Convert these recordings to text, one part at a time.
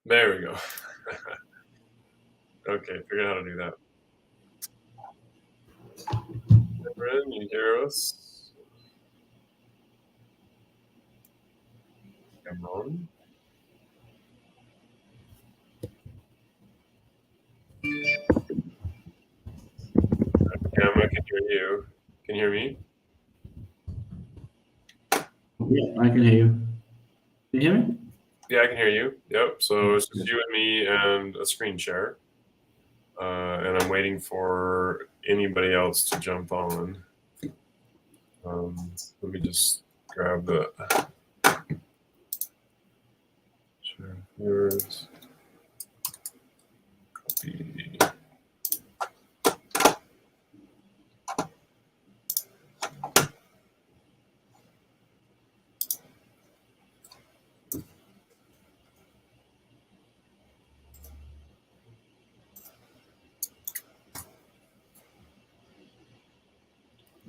There we go. Okay, figured out how to do that. Brennan, you hear us? Come on. Gamma, can hear you. Can you hear me? Yeah, I can hear you. Can you hear me? Yeah, I can hear you. Yep. So it's just you and me and a screen share. And I'm waiting for anybody else to jump on. Let me just grab the share viewers. Copy.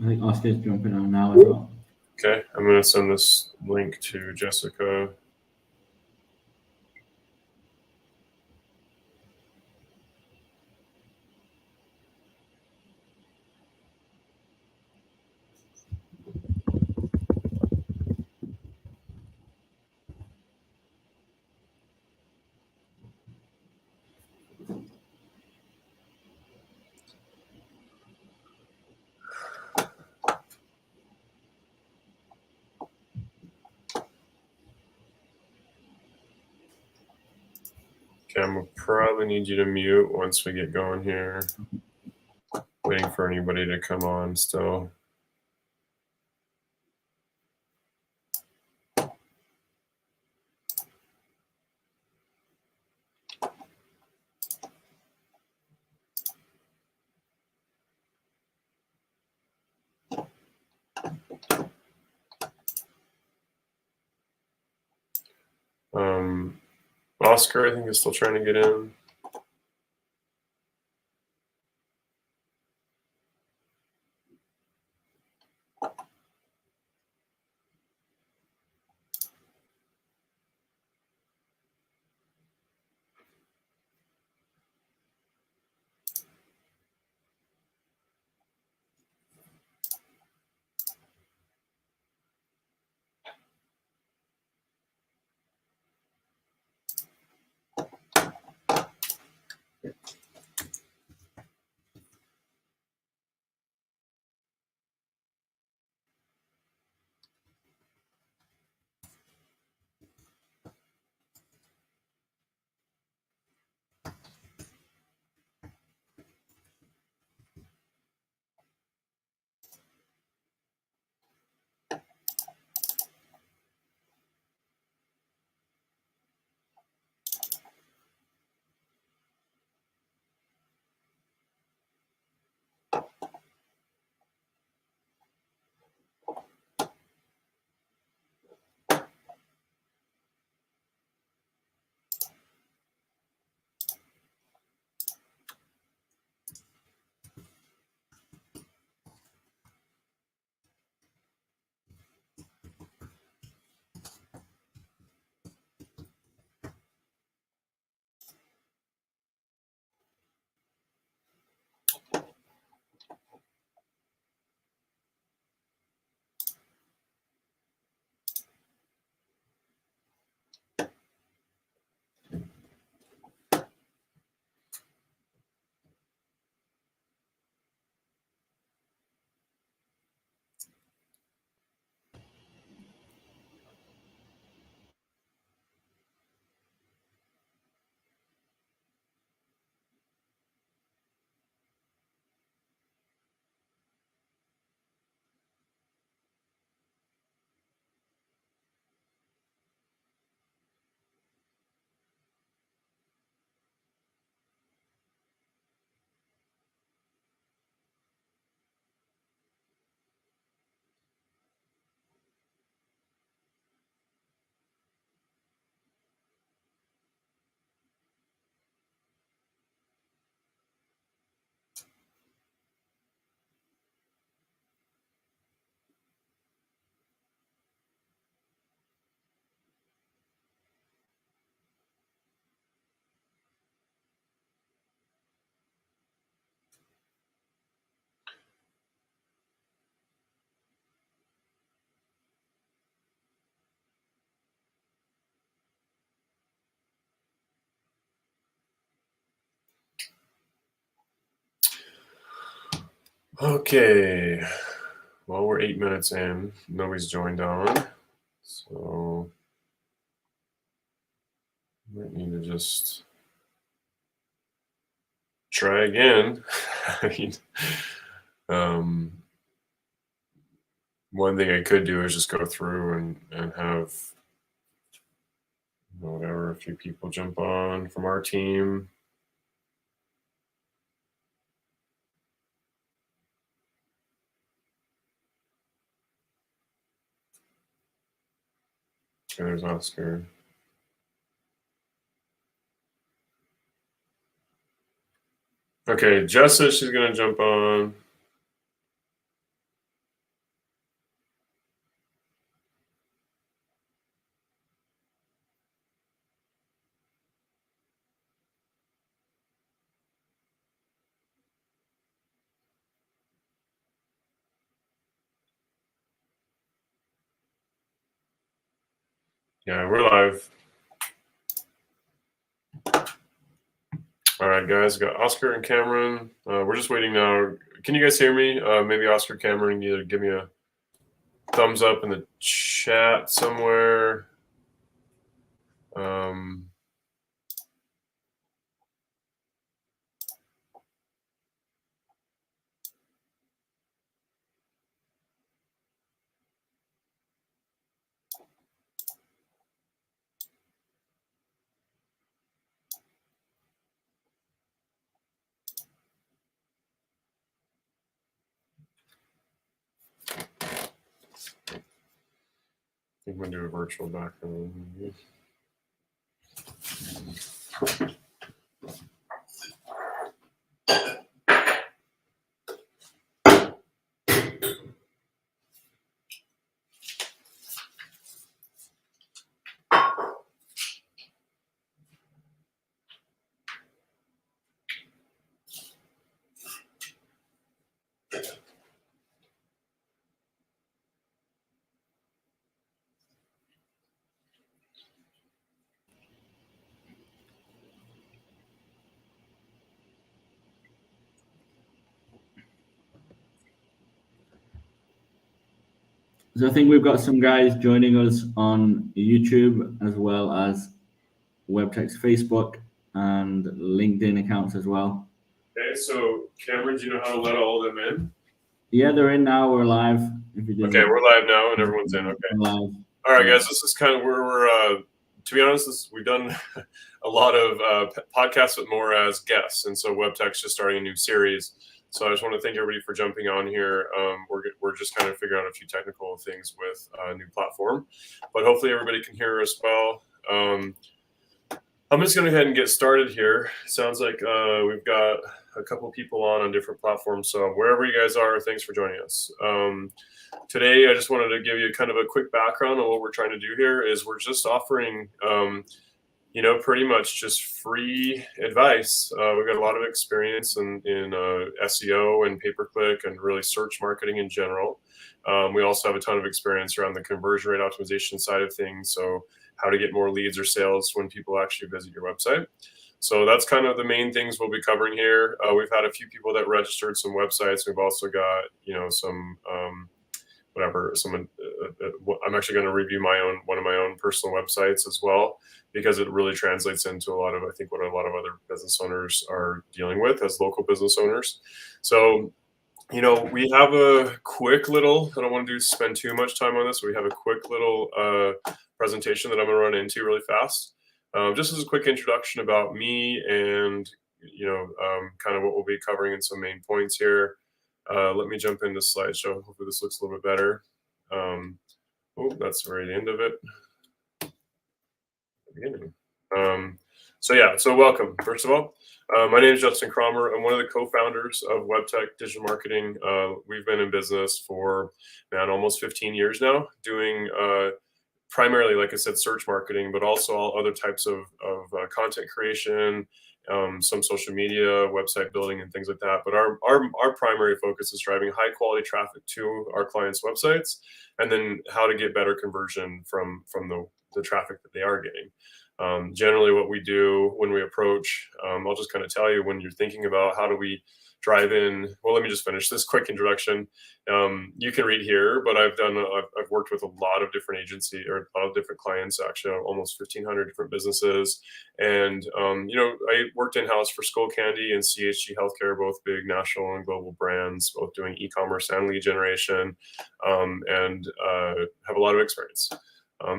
I think Oscar's jumping on now as well. Okay, I'm going to send this link to Jessica. Okay, I'm going to probably need you to mute once we get going here. Waiting for anybody to come on still. Oscar, I think, is still trying to get in. Okay. Well, we're 8 minutes in. Nobody's joined on. So might need to just try again. I mean, um, one thing I could do is just go through and have whatever, a few people jump on from our team. Okay, there's Oscar. Okay, Jess says she's gonna jump on. Yeah, we're live. All right, guys, got Oscar and Cameron. We're just waiting now. Can you guys hear me? Maybe Oscar, Cameron, either give me a thumbs up in the chat somewhere. I think I'm gonna do a virtual background. So I think we've got some guys joining us on YouTube as well as Webtek's Facebook and LinkedIn accounts as well. Okay, so Cameron, do you know how to let all of them in? Yeah, they're in now. We're live. If you Okay, we're live now and everyone's in. Okay. We're live. All right, guys, this is kind of where we're, to be honest, we've done a lot of podcasts with more as guests. And so Webtek's just starting a new series. So I just want to thank everybody for jumping on here. We're just kind of figuring out a few technical things with a new platform, but hopefully everybody can hear us well. I'm just going to go ahead and get started here. Sounds like we've got a couple people on different platforms. So wherever you guys are, thanks for joining us. Today, I just wanted to give you kind of a quick background on what we're trying to do here is we're just offering, pretty much just free advice. We've got a lot of experience in SEO and pay-per-click and really search marketing in general. We also have a ton of experience around the conversion rate optimization side of things. So how to get more leads or sales when people actually visit your website. So that's kind of the main things we'll be covering here. We've had a few people that registered some websites. We've also got, some I'm actually going to review one of my own personal websites as well, because it really translates into a lot of, I think, what a lot of other business owners are dealing with as local business owners. So, we have a quick little, I don't want to spend too much time on this. We have a quick little presentation that I'm going to run into really fast. Just as a quick introduction about me and, kind of what we'll be covering in some main points here. Let me jump into slideshow. Hopefully this looks a little bit better. That's right, the end of it. Beginning. So welcome. First of all, my name is Justin Cromer. I'm one of the co-founders of Webtek Digital Marketing. We've been in business for almost 15 years now, doing primarily, like I said, search marketing, but also all other types of content creation, some social media, website building, and things like that. But our primary focus is driving high quality traffic to our clients' websites, and then how to get better conversion from the traffic that they are getting. Generally what we do when we approach, I'll just kind of tell you, when you're thinking about how do we drive in, well, let me just finish this quick introduction. You can read here, but I've worked with a lot of different agency, or a lot of different clients, actually almost 1,500 different businesses. And, I worked in-house for Skull Candy and CHG Healthcare, both big national and global brands, both doing e-commerce and lead generation, and have a lot of experience.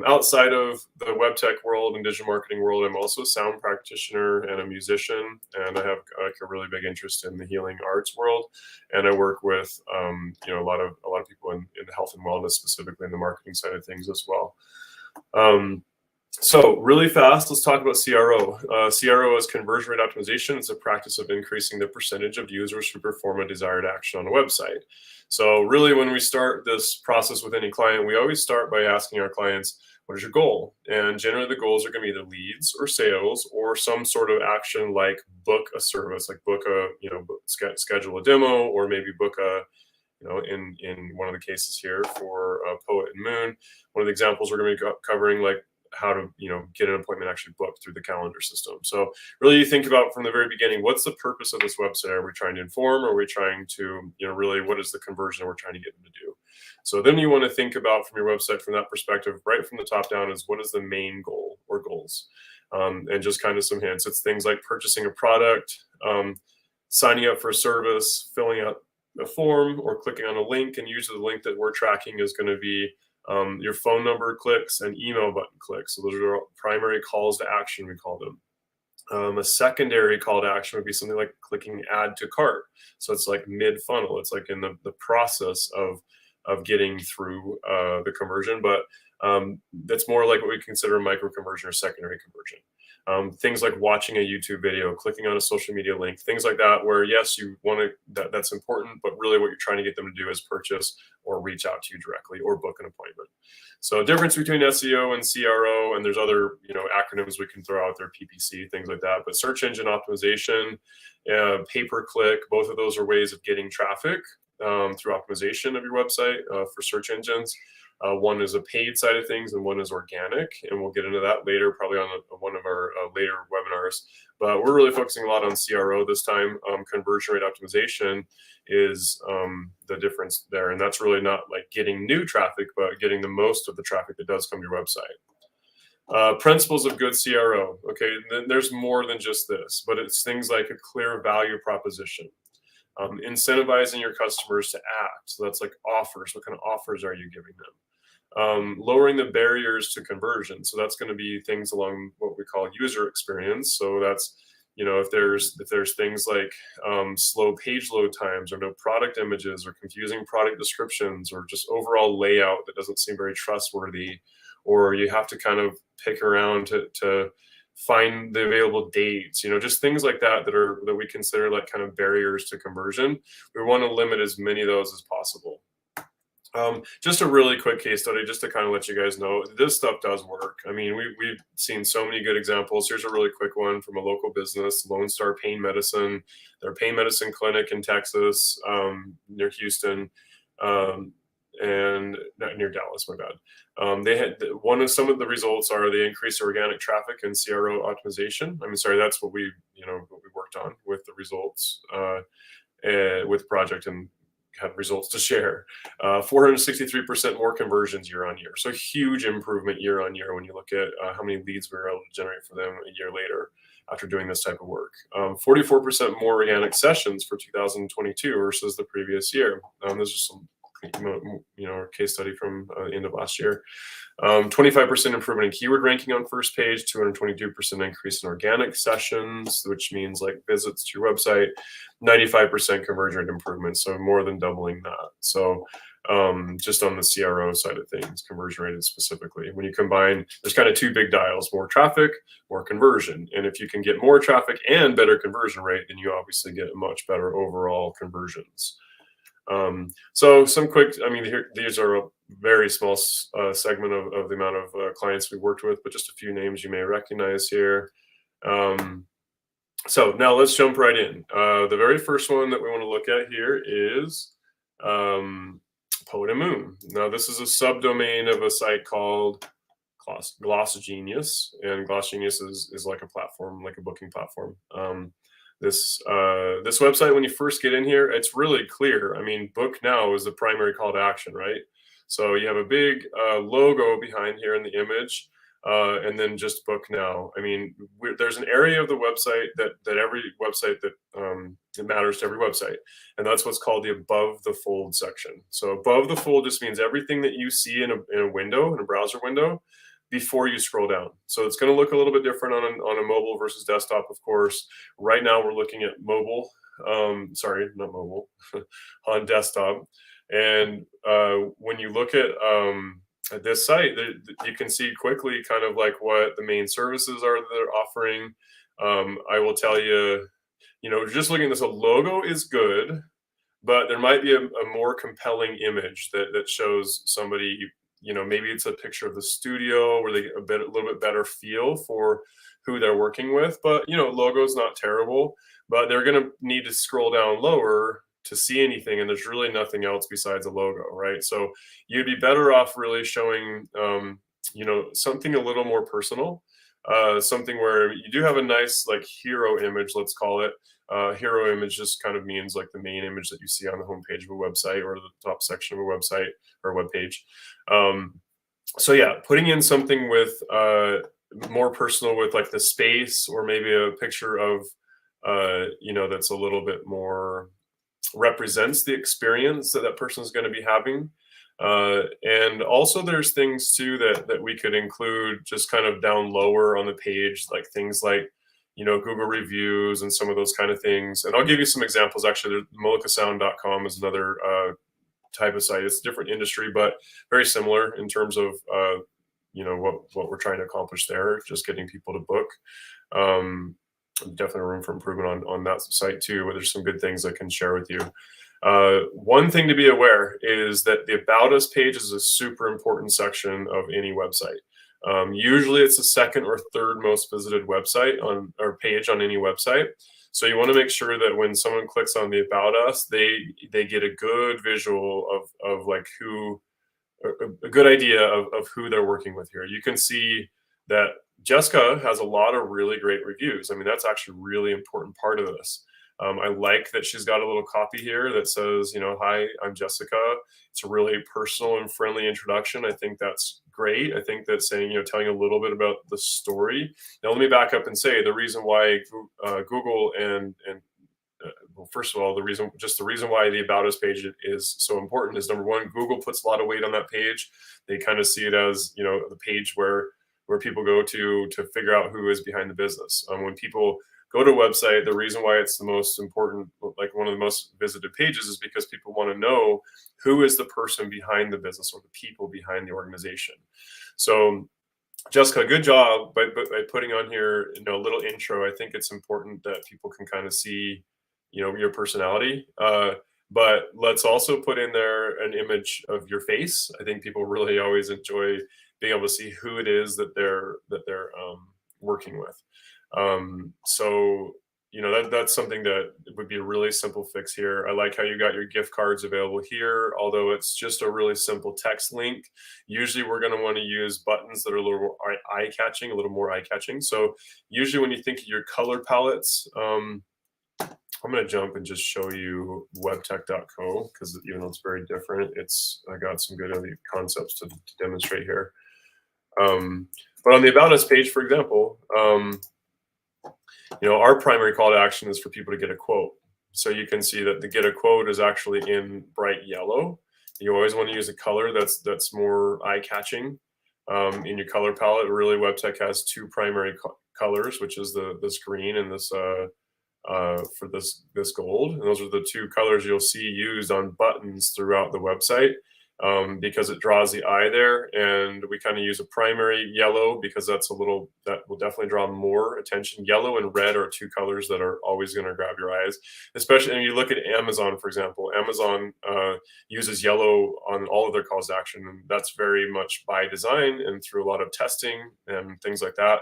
Outside of the Webtek world and digital marketing world, I'm also a sound practitioner and a musician, and I have like a really big interest in the healing arts world. And I work with a lot of people in health and wellness, specifically in the marketing side of things as well. So really fast, let's talk about CRO. CRO is conversion rate optimization. It's a practice of increasing the percentage of users who perform a desired action on a website. So really, when we start this process with any client, we always start by asking our clients, what is your goal? And generally the goals are going to be either leads or sales or some sort of action, like book a service, like schedule a demo, or maybe book a, in one of the cases here for Poet and Moon, one of the examples we're going to be covering, like how to get an appointment actually booked through the calendar system. So really, you think about from the very beginning, what's the purpose of this website? Are we trying to inform? Or are we trying to really, what is the conversion we're trying to get them to do? So then you want to think about from your website from that perspective, right from the top down, is what is the main goal or goals? And just kind of some hints. It's things like purchasing a product, signing up for a service, filling out a form, or clicking on a link. And usually the link that we're tracking is going to be your phone number clicks and email button clicks. So those are primary calls to action, we call them. A secondary call to action would be something like clicking add to cart. So it's like mid funnel. It's like in the process of getting through the conversion, but that's more like what we consider a micro conversion or secondary conversion. Things like watching a YouTube video, clicking on a social media link, things like that, where yes, you want to, that's important, but really what you're trying to get them to do is purchase or reach out to you directly or book an appointment. So difference between SEO and CRO, and there's other acronyms we can throw out there, PPC, things like that. But search engine optimization, pay-per-click, both of those are ways of getting traffic through optimization of your website for search engines. One is a paid side of things, and one is organic, and we'll get into that later, probably on one of our later webinars. But we're really focusing a lot on CRO this time. Conversion rate optimization is the difference there, and that's really not like getting new traffic, but getting the most of the traffic that does come to your website. Principles of good CRO. Okay, there's more than just this, but it's things like a clear value proposition. Incentivizing your customers to act. So that's like offers. What kind of offers are you giving them? Lowering the barriers to conversion. So that's going to be things along what we call user experience. So that's, if there's things like slow page load times, or no product images, or confusing product descriptions, or just overall layout that doesn't seem very trustworthy, or you have to kind of pick around to find the available dates, just things like that that we consider like kind of barriers to conversion. We want to limit as many of those as possible. Just a really quick case study, just to kind of let you guys know, this stuff does work. I mean, we've seen so many good examples. Here's a really quick one from a local business, Lone Star Pain Medicine. Their pain medicine clinic in Texas, near Houston, and not near Dallas, my bad. They had some of the results are they increased organic traffic and CRO optimization. That's what we worked on with the results with project, and have results to share. 463% more conversions year on year. So huge improvement year on year when you look at how many leads we were able to generate for them a year later after doing this type of work. 44% more organic sessions for 2022 versus the previous year. This is some case study from the end of last year. 25% improvement in keyword ranking on first page, 222% increase in organic sessions, which means like visits to your website, 95% conversion rate improvement, so more than doubling that. So just on the CRO side of things, conversion rate specifically, when you combine, there's kind of two big dials: more traffic, more conversion. And if you can get more traffic and better conversion rate, then you obviously get much better overall conversions. So some quick, these are a very small segment of the amount of clients we worked with, but just a few names you may recognize here. So now let's jump right in. The very first one that we want to look at here is Poet and Moon. Now this is a subdomain of a site called Gloss Genius, and Gloss Genius is like a platform, like a booking platform. This website, when you first get in here, it's really clear. I mean, book now is the primary call to action, right? So you have a big logo behind here in the image, and then just book now. I mean, there's an area of the website that every website that it matters to every website, and that's what's called the above the fold section. So above the fold just means everything that you see in a window, in a browser window, before you scroll down. So it's going to look a little bit different on a mobile versus desktop, of course. Right now we're looking at mobile. Sorry, not mobile, on desktop. And when you look at this site, you can see quickly kind of like what the main services are that they're offering. I will tell you, just looking at this, a logo is good, but there might be a more compelling image that shows somebody, maybe it's a picture of the studio where they get a little bit better feel for who they're working with. But, logo's not terrible, but they're going to need to scroll down lower to see anything. And there's really nothing else besides a logo, right? So you'd be better off really showing, something a little more personal, something where you do have a nice like hero image, let's call it. Hero image just kind of means like the main image that you see on the homepage of a website or the top section of a website or a web page. So yeah, putting in something with more personal, with like the space, or maybe a picture of that's a little bit more represents the experience that person is going to be having. And also there's things too that we could include just kind of down lower on the page, like things like Google reviews and some of those kind of things. And I'll give you some examples. Actually, molokasound.com is another type of site. It's a different industry, but very similar in terms of what we're trying to accomplish there, just getting people to book. Definitely room for improvement on that site too, but there's some good things I can share with you. One thing to be aware is that the About Us page is a super important section of any website. Usually it's the second or third most visited website on or page on any website. So you want to make sure that when someone clicks on the About Us, they get a good visual of like a good idea of who they're working with here. You can see that Jessica has a lot of really great reviews. I mean, that's actually a really important part of this. I like that she's got a little copy here that says, hi, I'm Jessica. It's a really personal and friendly introduction. I think that's great. I think that saying, telling a little bit about the story. Now, let me back up and say the reason why Google well, first of all, the reason why the About Us page is so important is, number one, Google puts a lot of weight on that page. They kind of see it as, the page where people go to figure out who is behind the business. When people go to a website, the reason why it's the most important, like one of the most visited pages, is because people want to know who is the person behind the business or the people behind the organization. So Jessica, good job by putting on here, a little intro. I think it's important that people can kind of see, your personality. But let's also put in there an image of your face. I think people really always enjoy being able to see who it is that they're working with. So that's something that would be a really simple fix here. I like how you got your gift cards available here, although it's just a really simple text link. Usually we're going to want to use buttons that are a little more eye-catching. So usually when you think of your color palettes, I'm going to jump and just show you webtek.co, because even though it's very different, I got some good concepts to demonstrate here. But on the About Us page, for example, our primary call to action is for people to get a quote. So you can see that the get a quote is actually in bright yellow. You always want to use a color that's more eye-catching in your color palette. Really, Webtek has two primary colors, which is this green and this for this gold. And those are the two colors you'll see used on buttons throughout the website. Because it draws the eye there, and we kind of use a primary yellow because that will definitely draw more attention. Yellow and red are two colors that are always going to grab your eyes, especially when you look at Amazon, for example. Amazon uses yellow on all of their calls to action, and that's very much by design and through a lot of testing and things like that.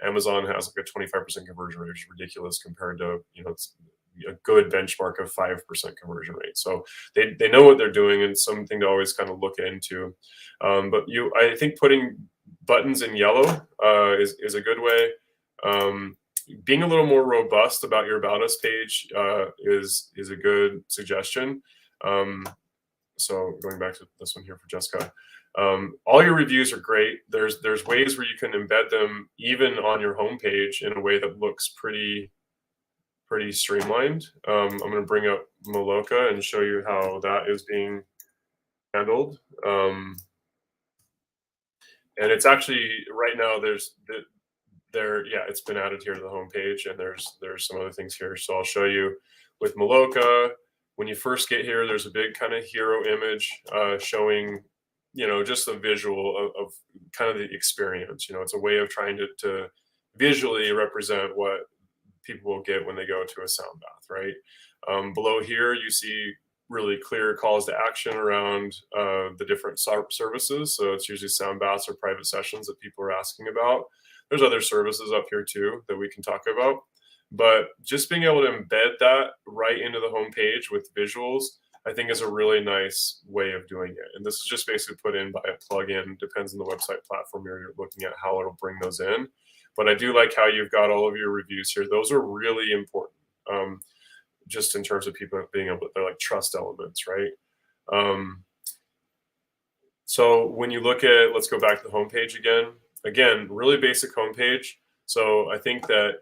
Amazon has like a 25% conversion rate, which is ridiculous compared to, it's a good benchmark of 5% conversion rate. So they know what they're doing, and something to always kind of look into. But I think putting buttons in yellow is a good way. Being a little more robust about your About Us page is a good suggestion. So going back to this one here for Jessica, all your reviews are great. There's ways where you can embed them even on your homepage in a way that looks pretty streamlined. I'm going to bring up Maloka and show you how that is being handled. And it's actually right now it's been added here to the homepage, and there's some other things here. So I'll show you with Maloka. When you first get here, there's a big kind of hero image showing, just a visual of kind of the experience. It's a way of trying to visually represent what people will get when they go to a sound bath, right? Below here, you see really clear calls to action around the different services. So it's usually sound baths or private sessions that people are asking about. There's other services up here too that we can talk about. But just being able to embed that right into the homepage with visuals, I think is a really nice way of doing it. And this is just basically put in by a plugin. Depends on the website platform you're looking at how it'll bring those in. But I do like how you've got all of your reviews here. Those are really important, just in terms of people being able to, they're like trust elements, right? So when you look at, let's go back to the homepage again. Again, really basic homepage. So I think that,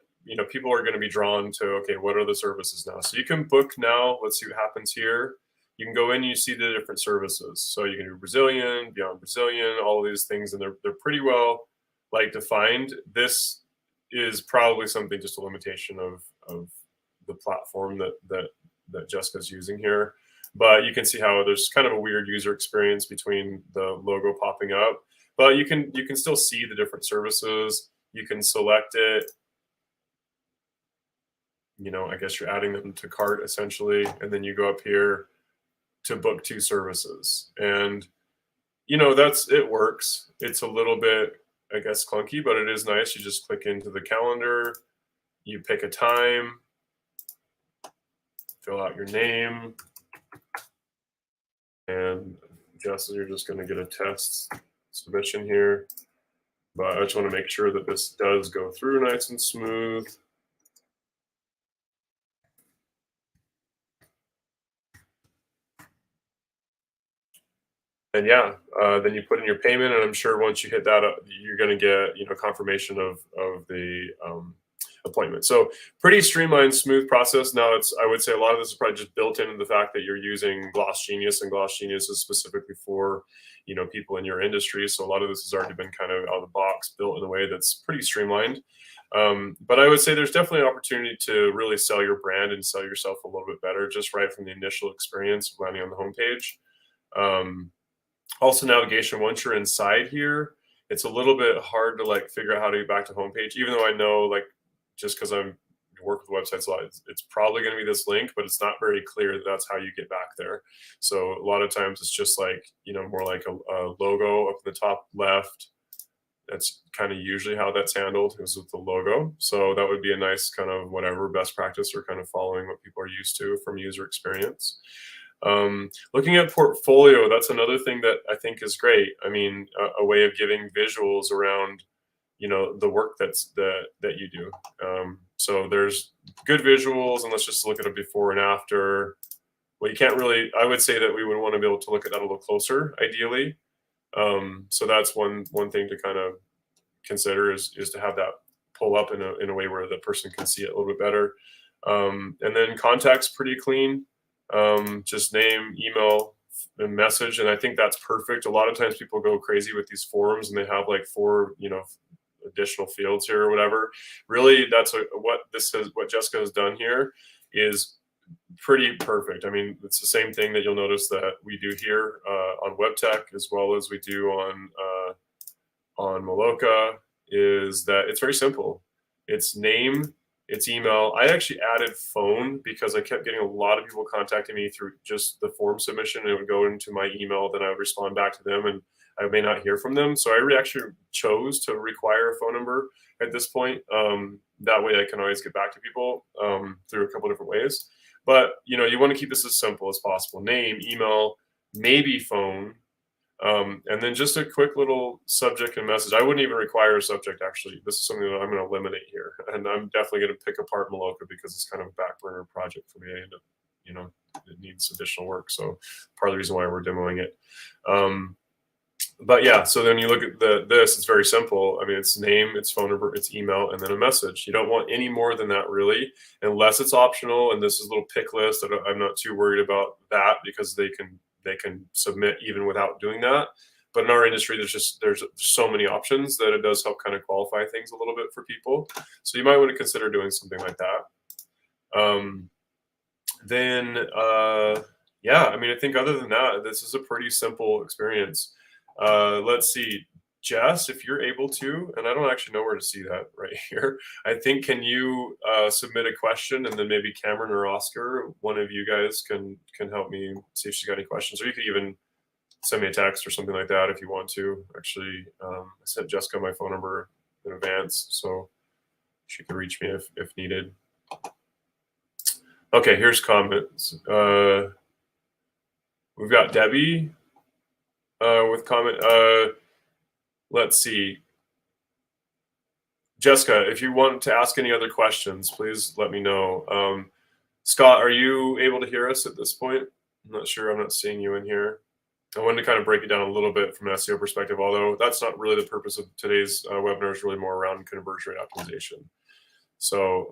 people are going to be drawn to, okay, what are the services now? So you can book now. Let's see what happens here. You can go in and you see the different services. So you can do Brazilian, Beyond Brazilian, all of these things, and they're pretty well defined. This is probably something, just a limitation of the platform that Jessica's using here. But you can see how there's kind of a weird user experience between the logo popping up. But you can still see the different services. You can select it. I guess you're adding them to cart essentially, and then you go up here to book 2 services. And it works. It's a little bit, I guess, clunky, but it is nice. You just click into the calendar, you pick a time, fill out your name, and you're just going to get a test submission here. But I just want to make sure that this does go through nice and smooth. And then you put in your payment, and I'm sure once you hit that, you're going to get confirmation of the appointment. So pretty streamlined, smooth process. Now I would say a lot of this is probably just built into the fact that you're using Gloss Genius, and Gloss Genius is specifically for people in your industry. So a lot of this has already been kind of out of the box, built in a way that's pretty streamlined. But I would say there's definitely an opportunity to really sell your brand and sell yourself a little bit better, just right from the initial experience of landing on the homepage. Also, navigation, once you're inside here, it's a little bit hard to figure out how to get back to homepage, even though I know just because I'm work with websites a lot, it's probably going to be this link, but it's not very clear that that's how you get back there. So a lot of times it's just more like a logo up in the top left. That's kind of usually how that's handled, is with the logo. So that would be a nice kind of whatever best practice, or kind of following what people are used to from user experience. Looking at portfolio, that's another thing that I think is great. I mean, a way of giving visuals around, the work that you do. So there's good visuals, and let's just look at a before and after. Well, you can't really, I would say that we would want to be able to look at that a little closer, ideally. So that's one thing to kind of consider is to have that pull up in a way where the person can see it a little bit better. And then contact's pretty clean. Just name, email, and message. And I think that's perfect. A lot of times people go crazy with these forms, and they have 4, additional fields here or whatever. Really, that's what Jessica has done here is pretty perfect. I mean, it's the same thing that you'll notice that we do here on Webtek, as well as we do on Maloka, is that it's very simple. It's name, it's email. I actually added phone because I kept getting a lot of people contacting me through just the form submission, and it would go into my email. Then I would respond back to them, and I may not hear from them. So I actually chose to require a phone number at this point. That way I can always get back to people through a couple different ways. But, you want to keep this as simple as possible. Name, email, maybe phone. And then just a quick little subject and message. I wouldn't even require a subject, actually. This is something that I'm going to eliminate here. And I'm definitely going to pick apart Maloka because it's kind of a back burner project for me. I end up, it needs additional work. So part of the reason why we're demoing it. But yeah, so then you look at this, it's very simple. I mean, it's name, it's phone number, it's email, and then a message. You don't want any more than that, really, unless it's optional. And this is a little pick list. I'm not too worried about that because they can submit even without doing that. But in our industry, there's so many options that it does help kind of qualify things a little bit for people. So you might want to consider doing something like that. Yeah, I mean, I think other than that, this is a pretty simple experience. Let's see, Jess, if you're able to, and I don't actually know where to see that right here. I think, can you submit a question, and then maybe Cameron or Oscar, one of you guys can help me see if she's got any questions, or you could even send me a text or something like that if you want to. Actually, I sent Jessica my phone number in advance, so she could reach me if needed. Okay, here's comments. We've got Debbie with comment. Let's see. Jessica, if you want to ask any other questions, please let me know. Scott, are you able to hear us at this point? I'm not sure. I'm not seeing you in here. I wanted to kind of break it down a little bit from an SEO perspective, although that's not really the purpose of today's webinar. Is really more around conversion rate optimization. So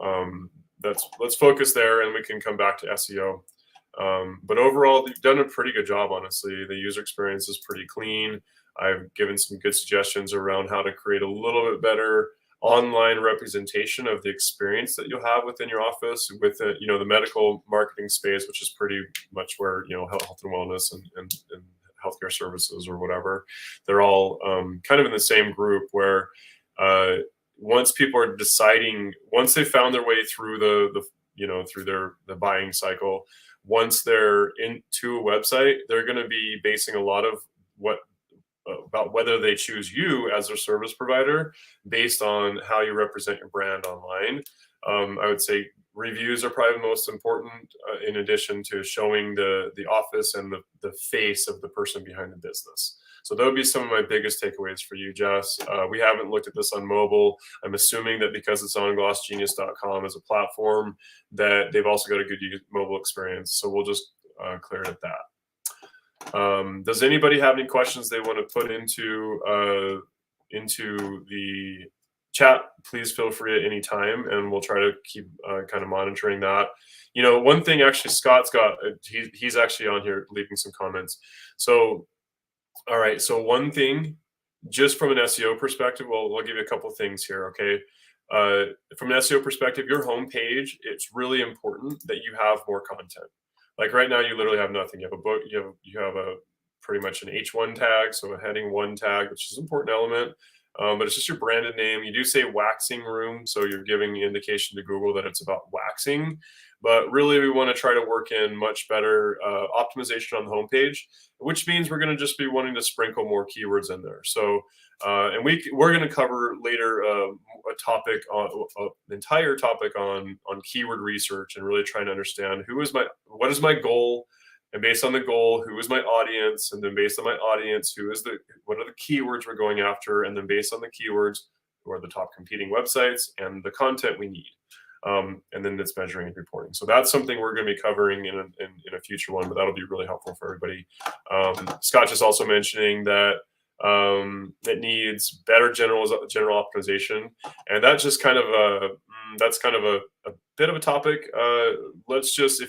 let's focus there, and we can come back to SEO. But overall, you've done a pretty good job, honestly. The user experience is pretty clean. I've given some good suggestions around how to create a little bit better online representation of the experience that you'll have within your office with the, the medical marketing space, which is pretty much where, health and wellness and healthcare services or whatever, they're all kind of in the same group where once people are deciding, once they found their way through through the buying cycle, once they're into a website, they're going to be basing a lot of about whether they choose you as their service provider based on how you represent your brand online. I would say reviews are probably the most important, in addition to showing the office and the face of the person behind the business. So that would be some of my biggest takeaways for you, Jess. We haven't looked at this on mobile. I'm assuming that because it's on glossgenius.com as a platform, that they've also got a good mobile experience. So we'll just clear it at that. Does anybody have any questions they want to put into the chat? Please feel free at any time, and we'll try to keep kind of monitoring that. One thing actually, Scott's got, he's actually on here leaving some comments. So, all right. So one thing, just from an SEO perspective, we'll give you a couple of things here. Okay. From an SEO perspective, your homepage, it's really important that you have more content. Like right now, you literally have nothing. You have a book. You have a pretty much an H1 tag, so a heading 1 tag, which is an important element. But it's just your branded name. You do say waxing room, so you're giving indication to Google that it's about waxing. But really, we want to try to work in much better optimization on the homepage, which means we're going to just be wanting to sprinkle more keywords in there. So, and we're going to cover later an entire topic on keyword research and really trying to understand what is my goal. And based on the goal, who is my audience? And then based on my audience, what are the keywords we're going after? And then based on the keywords, who are the top competing websites and the content we need? And then it's measuring and reporting. So that's something we're going to be covering in a future one, but that'll be really helpful for everybody. Scott just also mentioning that it needs better general optimization. And that's just kind of a bit of a topic. Let's just,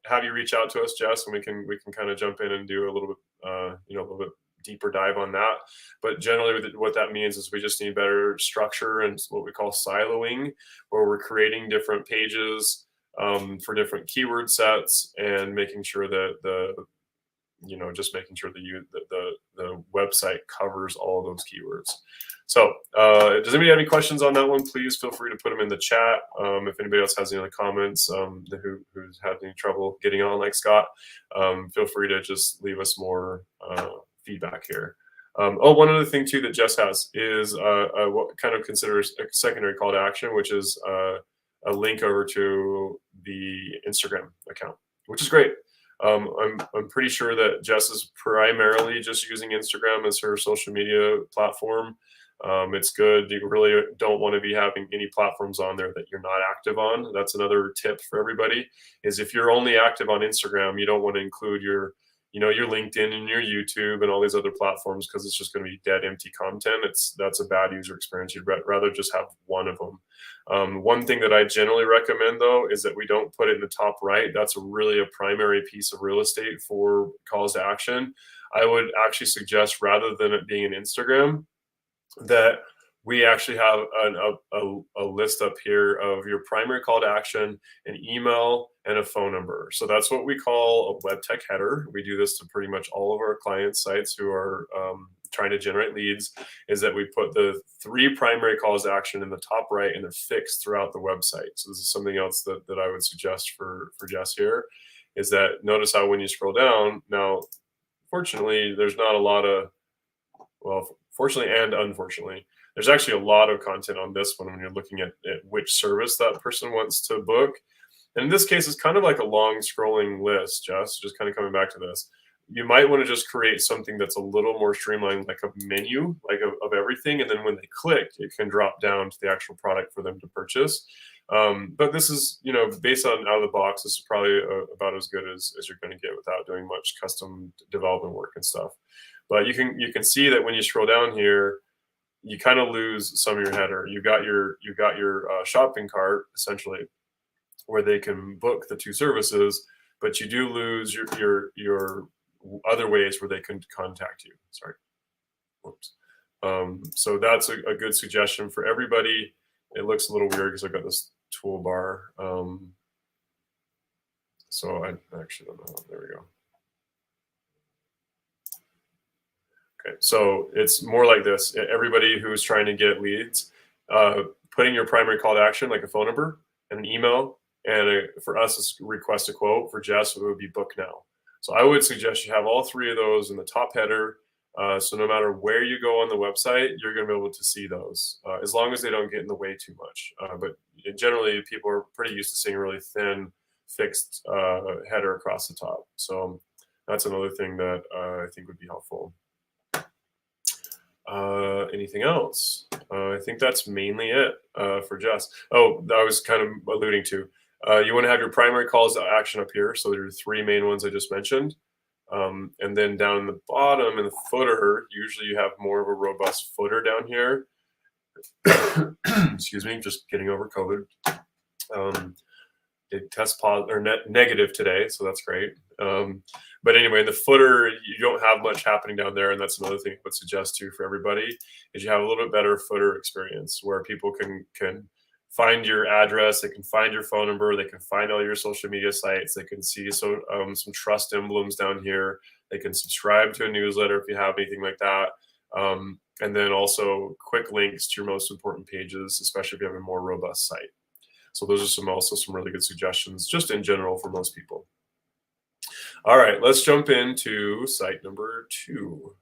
have you reach out to us, Jess, and we can kind of jump in and do a little bit, a little bit deeper dive on that. But generally, what that means is we just need better structure and what we call siloing, where we're creating different pages for different keyword sets and making sure that just making sure that the website covers all those keywords. So does anybody have any questions on that one? Please feel free to put them in the chat. If anybody else has any other comments who's had any trouble getting on like Scott, feel free to just leave us more feedback here. One other thing too that Jess has is what kind of considers a secondary call to action, which is a link over to the Instagram account, which is great. I'm pretty sure that Jess is primarily just using Instagram as her social media platform. It's good. You really don't want to be having any platforms on there that you're not active on. That's another tip for everybody, is if you're only active on Instagram, you don't want to include your LinkedIn and your YouTube and all these other platforms, because it's just going to be dead empty content. That's a bad user experience. You'd rather just have one of them. One thing that I generally recommend, though, is that we don't put it in the top right. That's really a primary piece of real estate for calls to action. I would actually suggest, rather than it being an Instagram, that we actually have a list up here of your primary call to action, an email, and a phone number. So that's what we call a Webtek header. We do this to pretty much all of our client sites who are trying to generate leads, is that we put the 3 primary calls to action in the top right, and they're fixed throughout the website. So this is something else that I would suggest for Jess here, is that notice how when you scroll down, now, fortunately, there's not a lot of, well, fortunately and unfortunately, there's actually a lot of content on this one when you're looking at which service that person wants to book. And in this case, it's kind of like a long scrolling list, just kind of coming back to this. You might want to just create something that's a little more streamlined, like a menu, like of everything. And then when they click, it can drop down to the actual product for them to purchase. But this is, based on out of the box, this is probably about as good as you're going to get without doing much custom development work and stuff. But you can see that when you scroll down here, you kind of lose some of your header. You've got your shopping cart, essentially, where they can book the 2 services, but you do lose your other ways where they can contact you. Sorry. Whoops. So that's a good suggestion for everybody. It looks a little weird because I've got this toolbar. So I actually don't know. There we go. Okay, so it's more like this. Everybody who's trying to get leads, putting your primary call to action, like a phone number and an email, and for us, it's request a quote. For Jess, it would be book now. So I would suggest you have all 3 of those in the top header. So no matter where you go on the website, you're going to be able to see those, as long as they don't get in the way too much. But generally, people are pretty used to seeing a really thin, fixed header across the top. So that's another thing that I think would be helpful. Anything else? I think that's mainly it for Jess. Oh, I was kind of alluding to. You want to have your primary calls to action up here. So there are 3 main ones I just mentioned. And then down in the bottom in the footer, usually you have more of a robust footer down here. Excuse me, just getting over COVID. It test positive or negative today, so that's great. But anyway, in the footer, you don't have much happening down there, and that's another thing I would suggest too for everybody, is you have a little bit better footer experience where people can find your address, they can find your phone number, they can find all your social media sites, they can see some trust emblems down here, they can subscribe to a newsletter if you have anything like that, and then also quick links to your most important pages, especially if you have a more robust site. So those are also some really good suggestions just in general for most people. All right, let's jump into site number 2.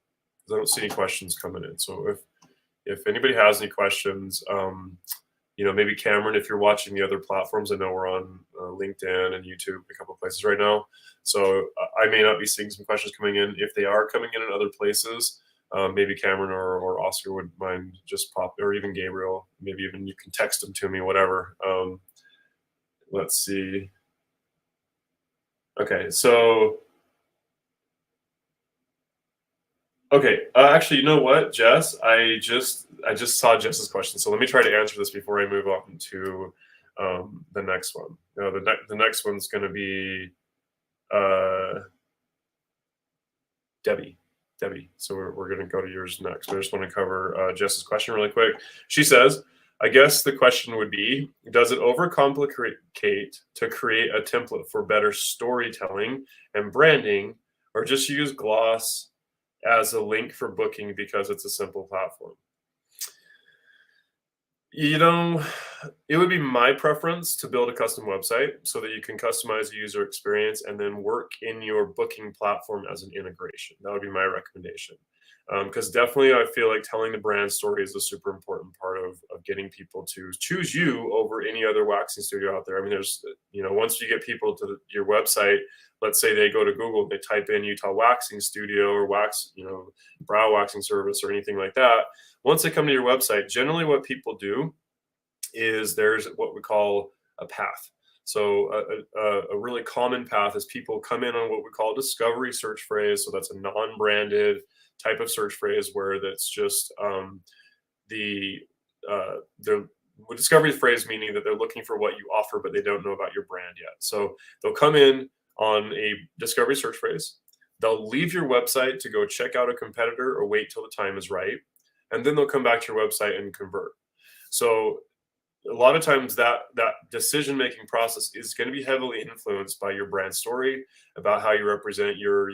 I don't see any questions coming in. So if anybody has any questions, maybe Cameron, if you're watching the other platforms, I know we're on LinkedIn and YouTube, a couple of places right now. So I may not be seeing some questions coming in. If they are coming in other places, maybe Cameron or Oscar would mind just pop, or even Gabriel, maybe even you can text them to me, whatever. Let's see. Okay, so, actually, you know what, Jess? I just saw Jess's question, so let me try to answer this before I move on to the next one. The next one's going to be Debbie. So we're going to go to yours next. I just want to cover Jess's question really quick. She says, I guess the question would be, does it overcomplicate to create a template for better storytelling and branding, or just use Gloss as a link for booking because it's a simple platform? It would be my preference to build a custom website so that you can customize the user experience and then work in your booking platform as an integration. That would be my recommendation. Because definitely I feel like telling the brand story is a super important part of getting people to choose you over any other waxing studio out there. I mean, there's, once you get people to your website, let's say they go to Google, they type in Utah Waxing Studio or brow waxing service or anything like that. Once they come to your website, generally what people do is there's what we call a path. So a really common path is people come in on what we call a discovery search phrase. So that's a non-branded type of search phrase where that's just the discovery phrase, meaning that they're looking for what you offer, but they don't know about your brand yet. So they'll come in on a discovery search phrase. They'll leave your website to go check out a competitor or wait till the time is right. And then they'll come back to your website and convert. So a lot of times that decision-making process is going to be heavily influenced by your brand story, about how you represent your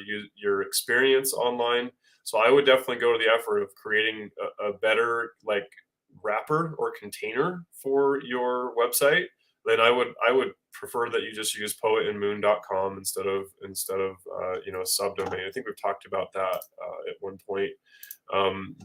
experience online. So I would definitely go to the effort of creating a better like wrapper or container for your website. Then I would prefer that you just use poetandmoon.com instead of a subdomain. I think we've talked about that at one point.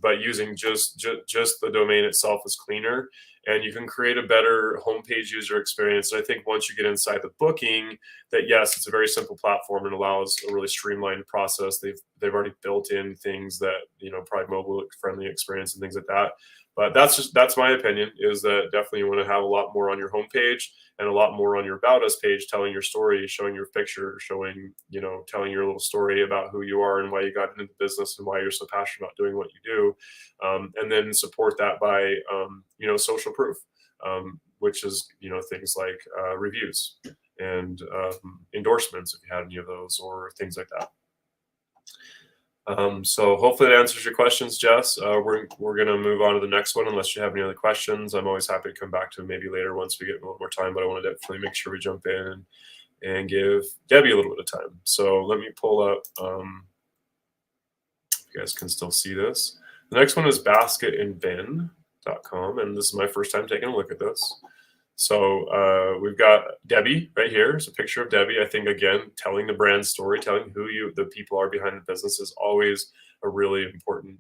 But using just the domain itself is cleaner, and you can create a better homepage user experience. And I think once you get inside the booking, that yes, it's a very simple platform and allows a really streamlined process. They've already built in things that probably mobile friendly experience and things like that. But that's my opinion, is that definitely you want to have a lot more on your homepage and a lot more on your About Us page, telling your story, showing your picture, telling your little story about who you are and why you got into the business and why you're so passionate about doing what you do. And then support that by, social proof, which is, things like reviews and endorsements, if you had any of those, or things like that. So hopefully that answers your questions, Jess. We're going to move on to the next one unless you have any other questions. I'm always happy to come back to maybe later once we get a little more time, but I want to definitely make sure we jump in and give Debbie a little bit of time. So let me pull up, if you guys can still see this. The next one is basketandbin.com, and this is my first time taking a look at this. So we've got Debbie right here. It's a picture of Debbie. I think, again, telling the brand story, telling who the people are behind the business is always a really important,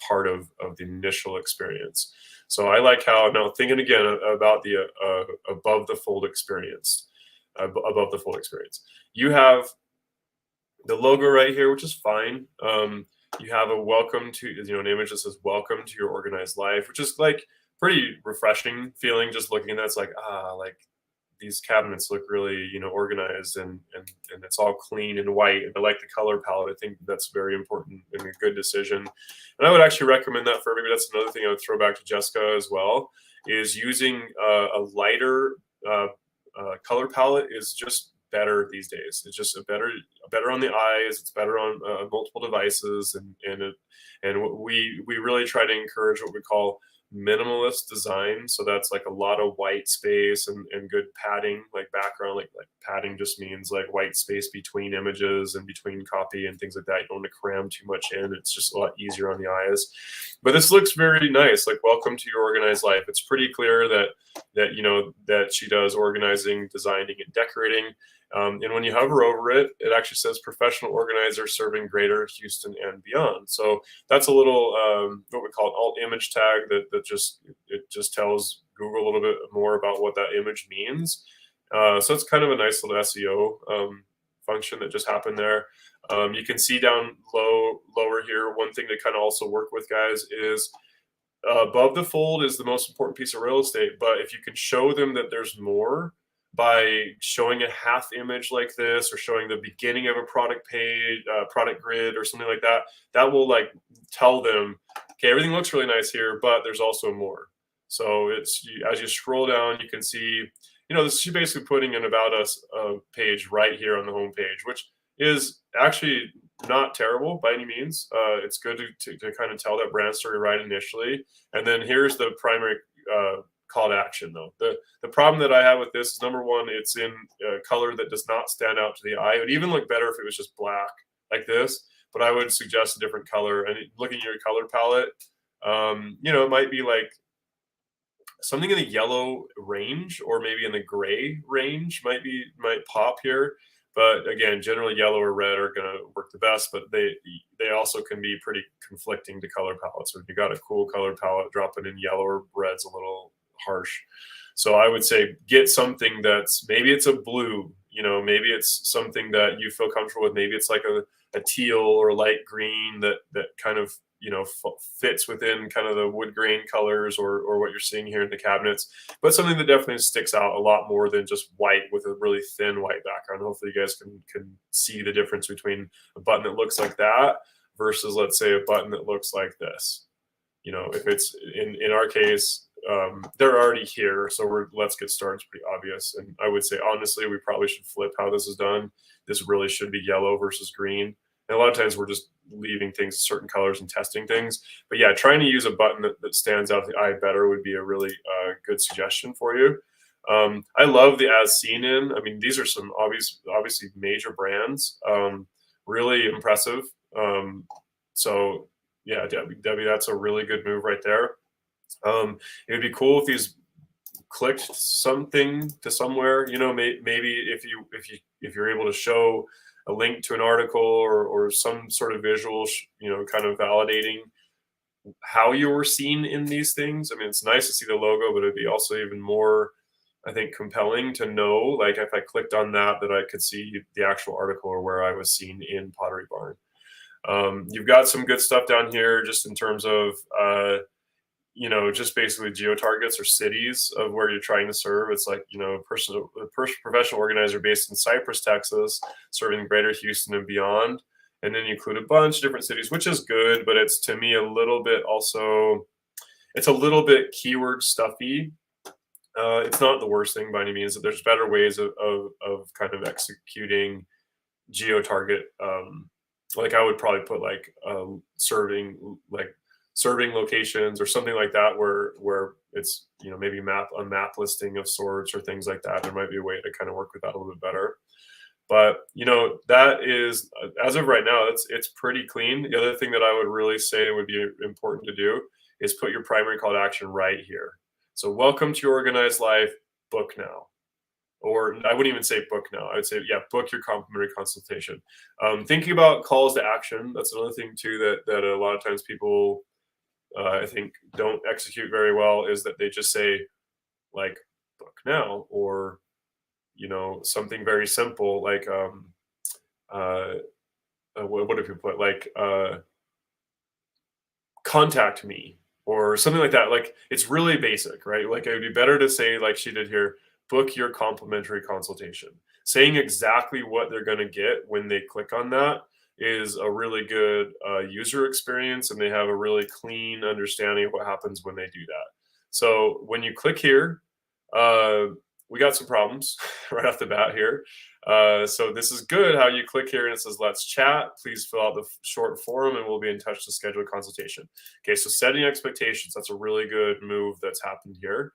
part of the initial experience. So I like how, now thinking again about the above the fold experience, you have the logo right here, which is fine. You have a welcome to, an image that says welcome to your organized life, which is like pretty refreshing feeling just looking at that. It's like, like these cabinets look really, organized and it's all clean and white. And I like the color palette. I think that's very important and a good decision. And I would actually recommend that for everybody. That's another thing I would throw back to Jessica as well, is using a lighter color palette is just better these days. It's just better on the eyes. It's better on multiple devices. And we really try to encourage what we call minimalist design. So that's like a lot of white space and good padding, like background, like padding just means like white space between images and between copy and things like that. You don't want to cram too much in. It's just a lot easier on the eyes. But this looks very nice, like welcome to your organized life. It's pretty clear that she does organizing, designing, and decorating. And when you hover over it, it actually says professional organizer serving Greater Houston and beyond. So that's a little what we call an alt image tag that just tells Google a little bit more about what that image means. So it's kind of a nice little SEO function that just happened there. You can see down lower here, one thing to kind of also work with, guys, is above the fold is the most important piece of real estate. But if you can show them that there's more by showing a half image like this, or showing the beginning of a product page, product grid, or something like that, that will like tell them, okay, everything looks really nice here, but there's also more. So it's, as you scroll down, you can see, she's basically putting an About Us page right here on the home page, which is actually not terrible by any means. It's good to kind of tell that brand story right initially. And then here's the primary call to action, though. The problem that I have with this is, number one, it's in a color that does not stand out to the eye. It would even look better if it was just black like this, but I would suggest a different color. And looking at your color palette, it might be like something in the yellow range, or maybe in the gray range might pop here. But again, generally yellow or red are going to work the best, but they also can be pretty conflicting to color palettes. So if you got a cool color palette, dropping in yellow or red's a little harsh. So I would say get something that's, maybe it's a blue, maybe it's something that you feel comfortable with. Maybe it's like a teal or light green that kind of fits within kind of the wood grain colors or what you're seeing here in the cabinets, but something that definitely sticks out a lot more than just white with a really thin white background. Hopefully you guys can see the difference between a button that looks like that versus, let's say, a button that looks like this. If it's in our case, they're already here, so let's get started. It's pretty obvious. And I would say, honestly, we probably should flip how this is done. This really should be yellow versus green. And a lot of times we're just leaving things certain colors and testing things. But yeah, trying to use a button that stands out the eye better would be a really good suggestion for you. I love the as seen in. I mean, these are some obviously major brands. Really impressive. So yeah, Debbie, that's a really good move right there. It would be cool if these clicked something to somewhere. Maybe if you're able to show a link to an article or some sort of visual, kind of validating how you were seen in these things. I mean, it's nice to see the logo, but it'd be also even more, I think, compelling to know, like, if I clicked on that I could see the actual article or where I was seen in Pottery Barn. You've got some good stuff down here just in terms of, just basically geo-targets or cities of where you're trying to serve. It's like, a professional organizer based in Cypress, Texas, serving greater Houston and beyond. And then you include a bunch of different cities, which is good, but it's, to me, a little bit keyword stuffy. It's not the worst thing by any means. There's better ways of kind of executing geo-target. Like I would probably put like serving locations or something like that where it's maybe a map listing of sorts or things like that. There might be a way to kind of work with that a little bit better. But that is, as of right now, it's pretty clean. The other thing that I would really say would be important to do is put your primary call to action right here. So welcome to your organized life, book now. Or I wouldn't even say book now. I would say, yeah, book your complimentary consultation. Thinking about calls to action, that's another thing too that a lot of times people, I think, don't execute very well, is that they just say, like, book now, or something very simple like what if you put like contact me or something like that. Like, it's really basic, right? Like, it would be better to say, like she did here, book your complimentary consultation. Saying exactly what they're going to get when they click on that is a really good user experience, and they have a really clean understanding of what happens when they do that. So when you click here, we got some problems right off the bat here. So this is good how you click here and it says, let's chat. Please fill out the short form and we'll be in touch to schedule a consultation. Okay, so setting expectations, that's a really good move that's happened here.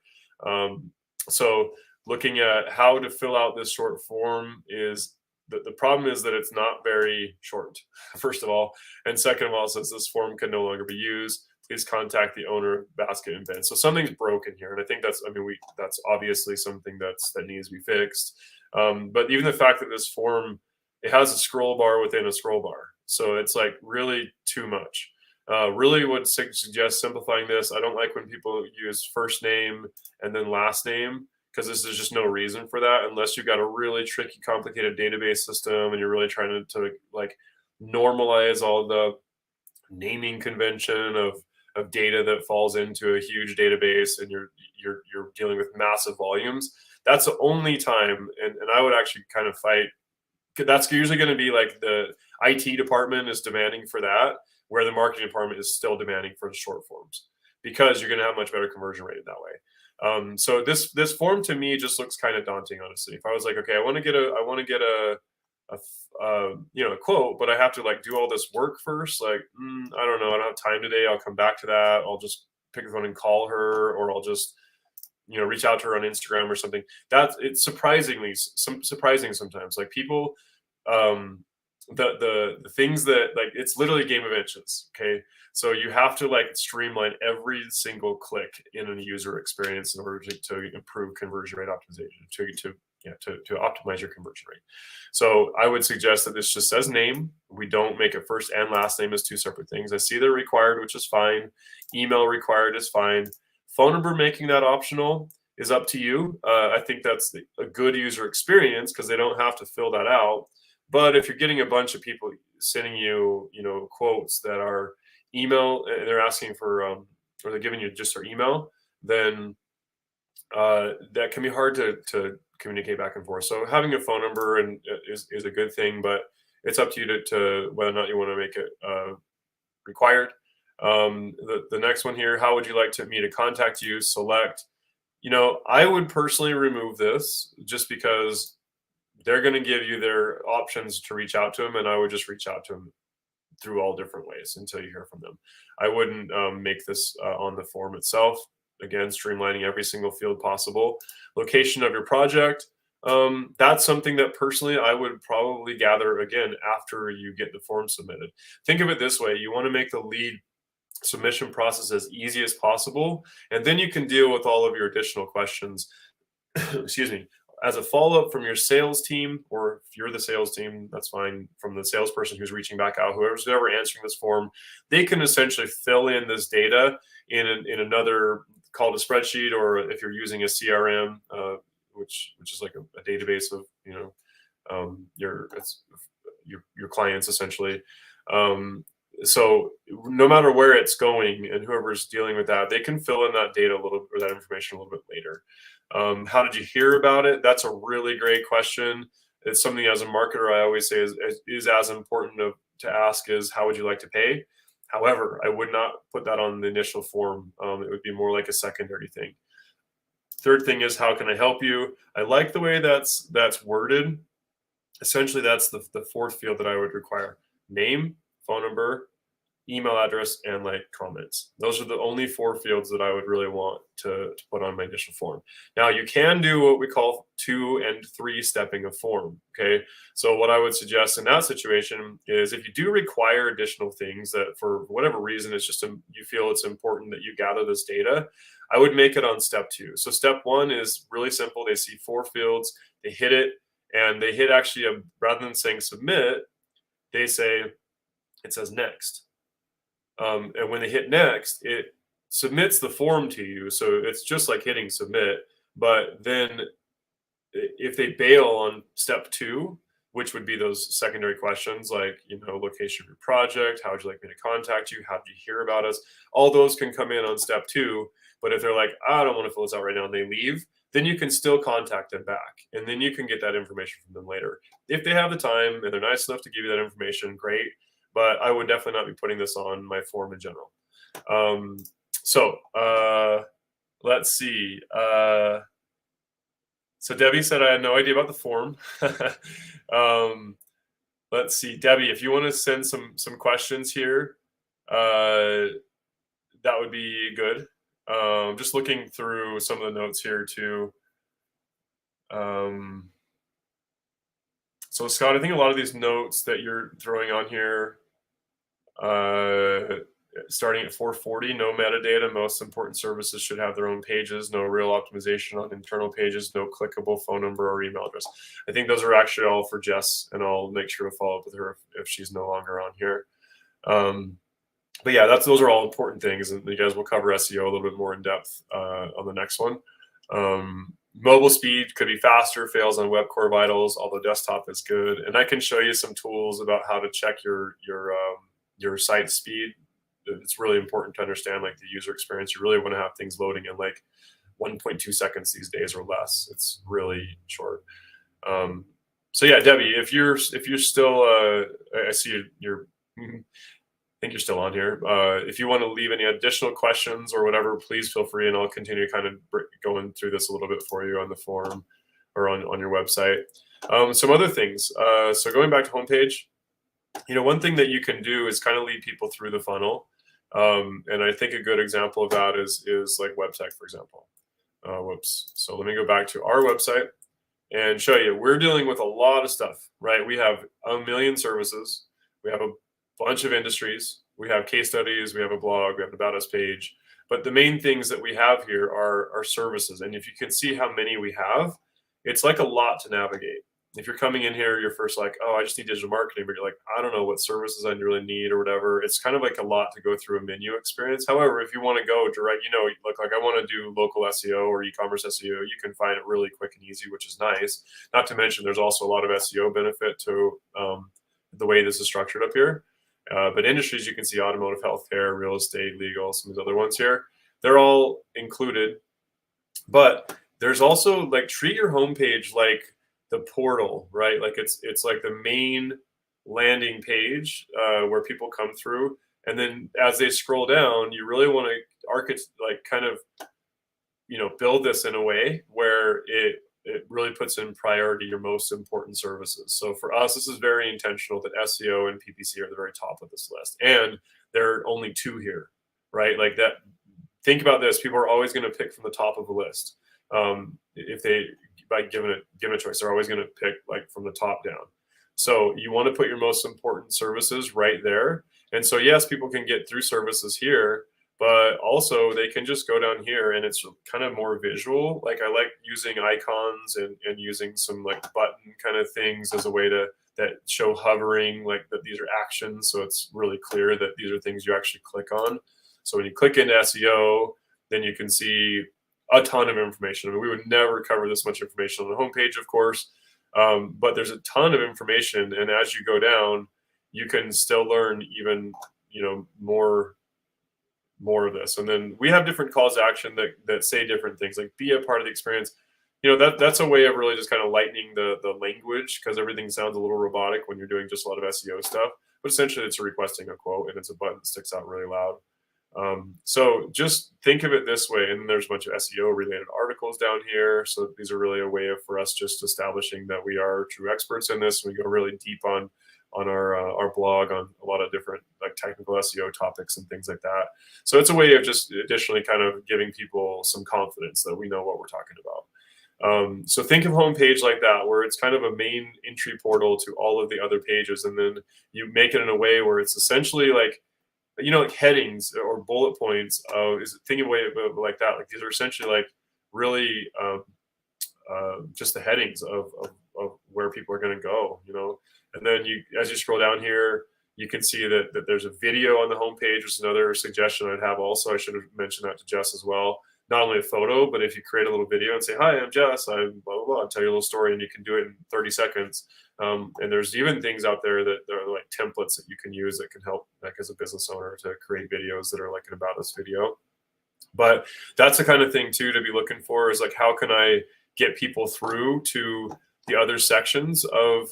So looking at how to fill out this short form is the problem is that it's not very short, first of all. And second of all, it says this form can no longer be used. Please contact the owner of basket and bin. So something's broken here. And I think that's obviously something that needs to be fixed. But even the fact that this form, it has a scroll bar within a scroll bar. So it's like really too much. Really would suggest simplifying this. I don't like when people use first name and then last name, because there's just no reason for that unless you've got a really tricky, complicated database system and you're really trying to like normalize all the naming convention of data that falls into a huge database and you're dealing with massive volumes. That's the only time, and I would actually kind of fight. That's usually going to be like the IT department is demanding for that, where the marketing department is still demanding for the short forms, because you're going to have much better conversion rate that way. So this form to me just looks kind of daunting, honestly. If I was like, okay, I want to get a quote, but I have to like do all this work first. Like, I don't know. I don't have time today. I'll come back to that. I'll just pick the phone and call her, or I'll just, reach out to her on Instagram or something. It's surprising sometimes. Like people, the things that, like, it's literally a game of inches. Okay. So you have to like streamline every single click in a user experience in order to improve conversion rate optimization, to to optimize your conversion rate. So I would suggest that this just says name. We don't make it first and last name as two separate things. I see they're required, which is fine. Email required is fine. Phone number, making that optional is up to you. I think that's a good user experience because they don't have to fill that out. But if you're getting a bunch of people sending you, quotes that are email, and they're asking for, or they're giving you just their email, then that can be hard to communicate back and forth. So having a phone number is a good thing, but it's up to you to whether or not you want to make it required. The next one here, how would you like me to contact you? Select. I would personally remove this just because they're going to give you their options to reach out to them, and I would just reach out to them through all different ways until you hear from them. I wouldn't make this on the form itself. Again, streamlining every single field possible. Location of your project. That's something that personally I would probably gather again after you get the form submitted. Think of it this way. You want to make the lead submission process as easy as possible, and then you can deal with all of your additional questions excuse me, as a follow-up from your sales team, or if you're the sales team, that's fine, from the salesperson who's reaching back out, whoever's ever answering this form, they can essentially fill in this data in another, called a spreadsheet, or if you're using a CRM, which is like a database of your clients essentially. So no matter where it's going, and whoever's dealing with that, they can fill in that data or that information a little bit later. How did you hear about it? That's a really great question. It's something as a marketer I always say is as important to ask is, how would you like to pay? However, I would not put that on the initial form. It would be more like a secondary thing. Third thing is, how can I help you? I like the way that's worded. Essentially, that's the fourth field that I would require: name, phone number, email address, and like comments. Those are the only four fields that I would really want to put on my initial form. Now, you can do what we call 2 and 3 stepping a form. Okay. So what I would suggest in that situation is, if you do require additional things that for whatever reason, it's just you feel it's important that you gather this data, I would make it on step 2. So step 1 is really simple. They see 4 fields, they hit it, and they hit actually rather than saying submit, it says next. And when they hit next, it submits the form to you. So it's just like hitting submit. But then if they bail on step 2, which would be those secondary questions like, location of your project, how would you like me to contact you? How did you hear about us? All those can come in on step 2. But if they're like, I don't want to fill this out right now, and they leave, then you can still contact them back. And then you can get that information from them later. If they have the time and they're nice enough to give you that information, great. But I would definitely not be putting this on my form in general. Let's see. So Debbie said, I had no idea about the form. Let's see, Debbie, if you want to send some questions here, that would be good. Just looking through some of the notes here too. So Scott, I think a lot of these notes that you're throwing on here, starting at 440, no metadata, most important services should have their own pages, no real optimization on internal pages, no clickable phone number or email address. I think those are actually all for Jess, and I'll make sure to follow up with her if she's no longer on here. But yeah, those are all important things, and you guys will cover SEO a little bit more in depth on the next one. Mobile speed could be faster, fails on web core vitals, although desktop is good. And I can show you some tools about how to check your site speed. It's really important to understand like the user experience. You really want to have things loading in like 1.2 seconds these days or less. It's really short. So yeah, Debbie, if you're still, I see you're. I think you're still on here. If you want to leave any additional questions or whatever, please feel free, and I'll continue kind of going through this a little bit for you on the forum or on your website. Some other things. So going back to homepage, one thing that you can do is kind of lead people through the funnel. And I think a good example of that is like Webtek, for example. Whoops. So let me go back to our website and show you. We're dealing with a lot of stuff, right? We have a million services. We have a bunch of industries. We have case studies. We have a blog. We have an About Us page. But the main things that we have here are services. And if you can see how many we have, it's like a lot to navigate. If you're coming in here, you're first like, oh, I just need digital marketing, but you're like, I don't know what services I really need or whatever. It's kind of like a lot to go through a menu experience. However, if you want to go direct, look, like I want to do local SEO or e-commerce SEO, you can find it really quick and easy, which is nice. Not to mention, there's also a lot of SEO benefit to the way this is structured up here. But industries, you can see automotive, healthcare, real estate, legal, some of the other ones here. They're all included. But there's also like treat your homepage like the portal, right? Like it's like the main landing page where people come through, and then as they scroll down, you really want to build this in a way where it really puts in priority your most important services. So for us, this is very intentional that SEO and PPC are the very top of this list, and there are only two here, right? Like that. Think about this: people are always going to pick from the top of the list. If they, by given a choice, they're always going to pick like from the top down. So you want to put your most important services right there. And so yes, people can get through services here, but also they can just go down here, and it's kind of more visual. Like I like using icons and using some like button kind of things as a way that show hovering, like that these are actions. So it's really clear that these are things you actually click on. So when you click into SEO, then you can see a ton of information. I mean, we would never cover this much information on the homepage, of course, but there's a ton of information. And as you go down, you can still learn even, more of this. And then we have different calls to action that say different things, like be a part of the experience. That's a way of really just kind of lightening the language, because everything sounds a little robotic when you're doing just a lot of SEO stuff. But essentially, it's requesting a quote, and it's a button that sticks out really loud. So just think of it this way, and there's a bunch of SEO related articles down here. So these are really a way for us just establishing that we are true experts in this. We go really deep on our blog on a lot of different like technical SEO topics and things like that. So it's a way of just additionally kind of giving people some confidence that we know what we're talking about. So think of homepage like that, where it's kind of a main entry portal to all of the other pages, and then you make it in a way where it's essentially like headings or bullet points. Think of it like that. Like these are essentially like really just the headings of where people are going to go. And then as you scroll down here, you can see that there's a video on the homepage, which is another suggestion I'd have. Also, I should have mentioned that to Jess as well. Not only a photo, but if you create a little video and say, "Hi, I'm Jess. I'm blah blah blah," I'll tell you a little story, and you can do it in 30 seconds. And there's even things out there that are like templates that you can use that can help, like as a business owner, to create videos that are like an about us video. But that's the kind of thing too to be looking for, is like, how can I get people through to the other sections of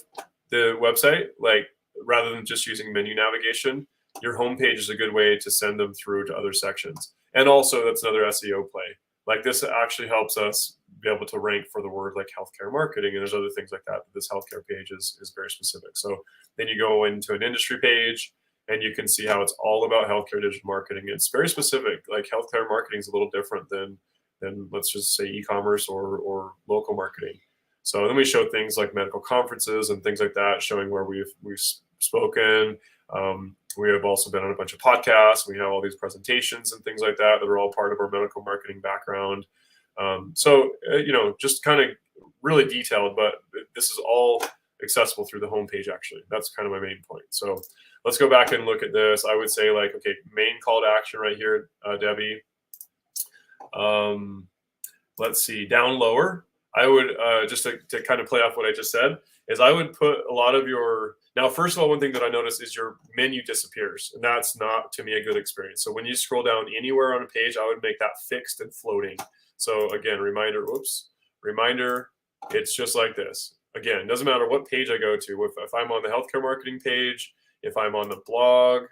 the website? Like rather than just using menu navigation, your homepage is a good way to send them through to other sections. And also that's another SEO play. Like this actually helps us be able to rank for the word like healthcare marketing, and there's other things like that. But this healthcare page is very specific. So then you go into an industry page, and you can see how it's all about healthcare digital marketing. It's very specific. Like healthcare marketing is a little different than let's just say e-commerce or local marketing. So then we show things like medical conferences and things like that, showing where we've spoken. We have also been on a bunch of podcasts. We have all these presentations and things like that are all part of our medical marketing background. Just kind of really detailed, but this is all accessible through the homepage, actually. That's kind of my main point. So let's go back and look at this. I would say like, okay, main call to action right here, Debbie. Let's see, down lower. I would, just to kind of play off what I just said, is I would put a lot of your, now, first of all, one thing that I noticed is your menu disappears, and that's not, to me, a good experience. So when you scroll down anywhere on a page, I would make that fixed and floating. So again, reminder, it's just like this. Again, doesn't matter what page I go to. If I'm on the healthcare marketing page, if I'm on the blog,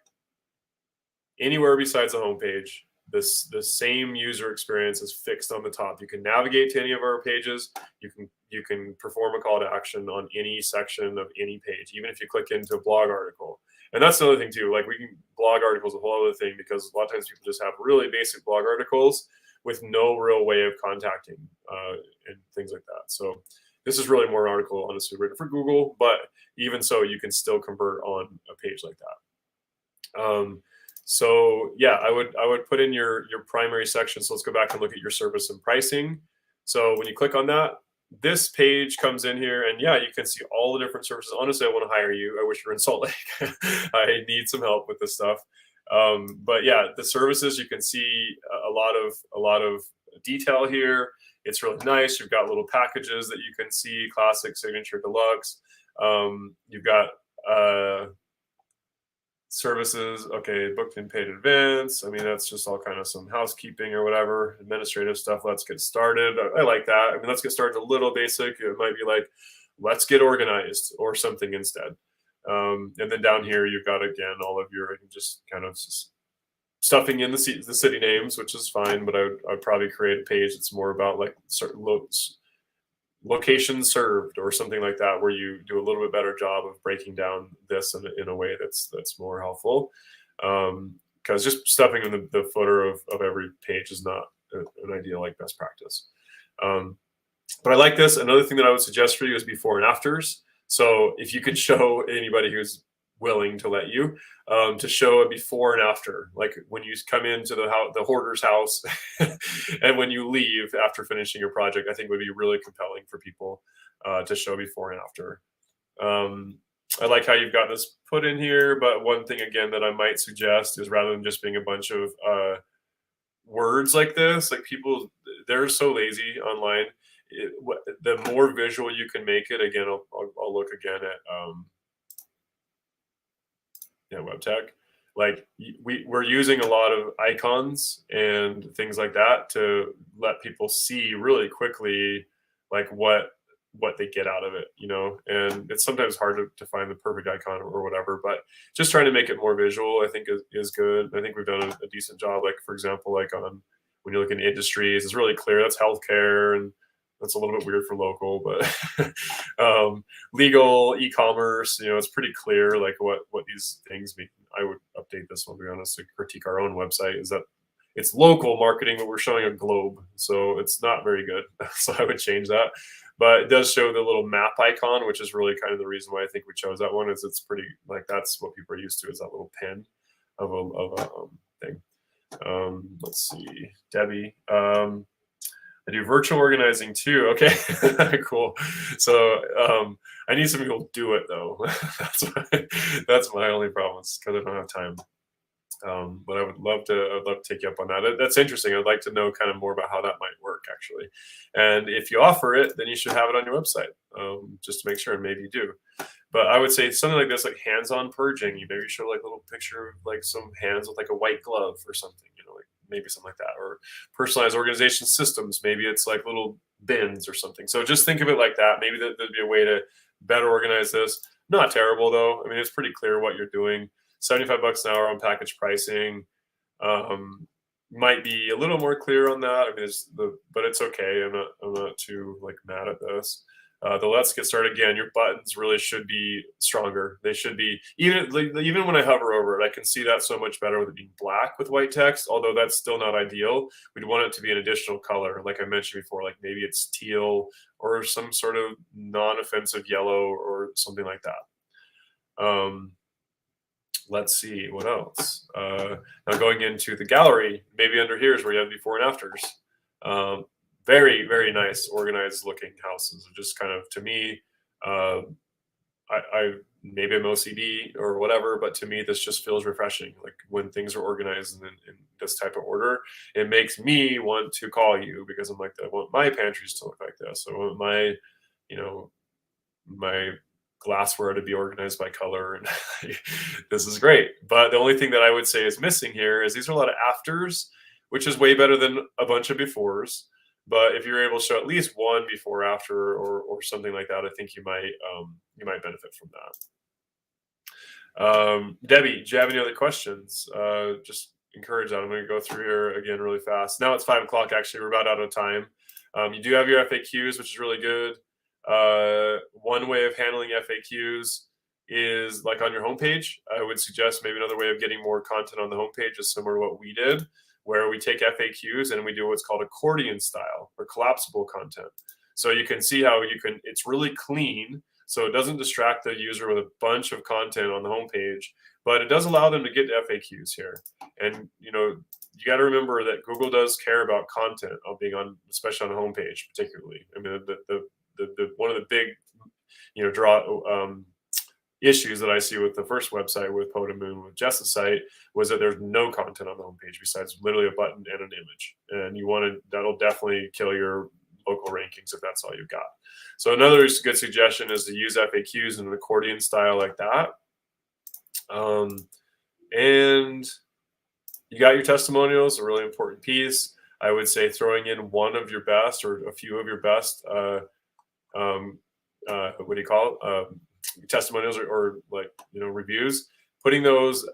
anywhere besides the homepage, the same user experience is fixed on the top. You can navigate to any of our pages. You can perform a call to action on any section of any page, even if you click into a blog article. And that's another thing too. Like blog articles, a whole other thing, because a lot of times people just have really basic blog articles with no real way of contacting and things like that. So this is really more an article, honestly, written for Google, but even so, you can still convert on a page like that. So yeah, I would put in your primary section. So let's go back and look at your service and pricing. So when you click on that, this page comes in here, and yeah, you can see all the different services. Honestly, I want to hire you. I wish you were in Salt Lake. I need some help with this stuff. But yeah, the services, you can see a lot of detail here. It's really nice. You've got little packages that you can see: classic, signature, deluxe. You've got services. Okay, booked and paid advance. I mean, that's just all kind of some housekeeping or whatever, administrative stuff. Let's get started. I like that. I mean, let's get started a little basic. It might be like, let's get organized or something instead. And then down here, you've got, again, all of your just kind of stuffing in the city names, which is fine, but I'd probably create a page that's more about like certain location served or something like that, where you do a little bit better job of breaking down this in a way that's more helpful. Because just stuffing in the footer of every page is not an ideal like best practice. But I like this. Another thing that I would suggest for you is before and afters. So if you could show anybody who's willing to let you, to show a before and after, like when you come into the hoarder's house and when you leave after finishing your project, I think would be really compelling for people to show before and after. I like how you've got this put in here, but one thing again that I might suggest is, rather than just being a bunch of words like this, like people, they're so lazy online. The more visual you can make it, again, I'll look again at Webtek. Like we're using a lot of icons and things like that to let people see really quickly like what they get out of it, and it's sometimes hard to find the perfect icon or whatever, but just trying to make it more visual, I think is good. I think we've done a decent job. Like, for example, like when you look in industries, it's really clear that's healthcare, and that's a little bit weird for local, but legal, e-commerce, it's pretty clear like what these things mean. I would update this one, to be honest, to critique our own website, is that it's local marketing, but we're showing a globe, so it's not very good. So I would change that. But it does show the little map icon, which is really kind of the reason why I think we chose that one, is it's pretty, like, that's what people are used to, is that little pin of a thing. Let's see, Debbie. I do virtual organizing too. Okay, cool. So I need some people to do it though. That's my only problem, because I don't have time. But I'd love to take you up on that. That's interesting. I'd like to know kind of more about how that might work, actually. And if you offer it, then you should have it on your website, just to make sure. And maybe you do. But I would say something like this, like hands-on purging. You maybe show like a little picture of like some hands with like a white glove or something. Like maybe something like that. Or personalized organization systems. Maybe it's like little bins or something. So just think of it like that. Maybe there'd be a way to better organize this. Not terrible though. I mean, it's pretty clear what you're doing. $75 an hour on package pricing. Might be a little more clear on that. I mean, but it's okay. I'm not too like mad at this. The let's get started again. Your buttons really should be stronger. They should be, even when I hover over it, I can see that so much better with it being black with white text. Although that's still not ideal. We'd want it to be an additional color, like I mentioned before. Like maybe it's teal or some sort of non-offensive yellow or something like that. Let's see what else. Now going into the gallery, maybe under here is where you have before and afters. Very, very nice, organized looking houses. Just kind of, to me, I maybe I'm OCD or whatever, but to me, this just feels refreshing. Like when things are organized in this type of order, it makes me want to call you, because I'm like, I want my pantries to look like this. I want my, my glassware to be organized by color, and this is great. But the only thing that I would say is missing here is these are a lot of afters, which is way better than a bunch of befores. But if you're able to show at least one before after or something like that, I think you might benefit from that. Debbie, do you have any other questions? Just encourage that. I'm going to go through here again really fast. Now it's 5 o'clock. Actually, we're about out of time. You do have your FAQs, which is really good. One way of handling FAQs is like on your homepage. I would suggest maybe another way of getting more content on the homepage is similar to what we did, where we take FAQs and we do what's called accordion style or collapsible content. So you can see how it's really clean, so it doesn't distract the user with a bunch of content on the homepage, but it does allow them to get FAQs here. And you got to remember that Google does care about content being on, especially on the homepage, particularly. I mean, one of the big, issues that I see with the first website with Podamoon with Jess's site was that there's no content on the homepage besides literally a button and an image. And that'll definitely kill your local rankings if that's all you've got. So another good suggestion is to use FAQs in an accordion style like that. And you got your testimonials, a really important piece. I would say throwing in one of your best or a few of your best, what do you call it? Testimonials or reviews. Putting those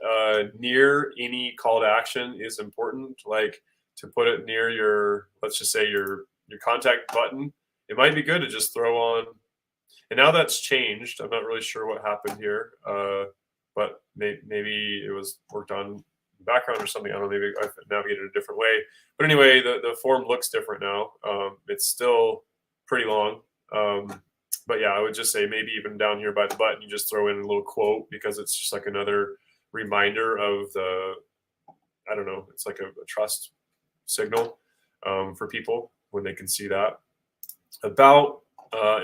near any call to action is important. Like to put it near your, let's just say your contact button. It might be good to just throw on. And now that's changed. I'm not really sure what happened here, but maybe it was worked on in the background or something. I don't know. Maybe I've navigated a different way. But anyway, the form looks different now. It's still pretty long. But yeah, I would just say maybe even down here by the button, you just throw in a little quote because it's just like another reminder of I don't know, it's like a trust signal for people when they can see that. About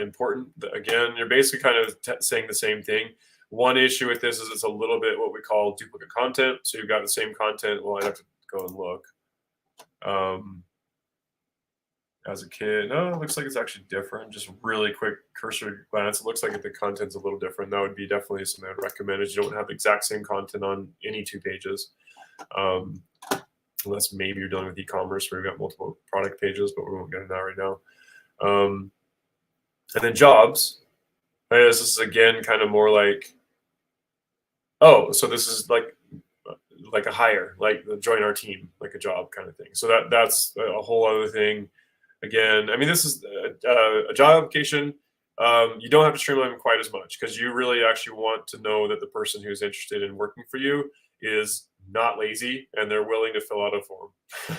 important, again, you're basically kind of saying the same thing. One issue with this is it's a little bit what we call duplicate content. So you've got the same content. Well, I'd have to go and look. As a kid, no, it looks like it's actually different. Just really quick cursor glance, it looks like the content's a little different. That would be definitely something I'd recommend. Is you don't have the exact same content on any two pages, unless maybe you're dealing with e-commerce where you've got multiple product pages, but we won't get into that right now. And then jobs. This is again kind of more like, oh, so this is like a hire, like join our team, like a job kind of thing. So that's a whole other thing. Again, I mean, this is a job application. You don't have to streamline them quite as much because you really actually want to know that the person who's interested in working for you is not lazy and they're willing to fill out a form.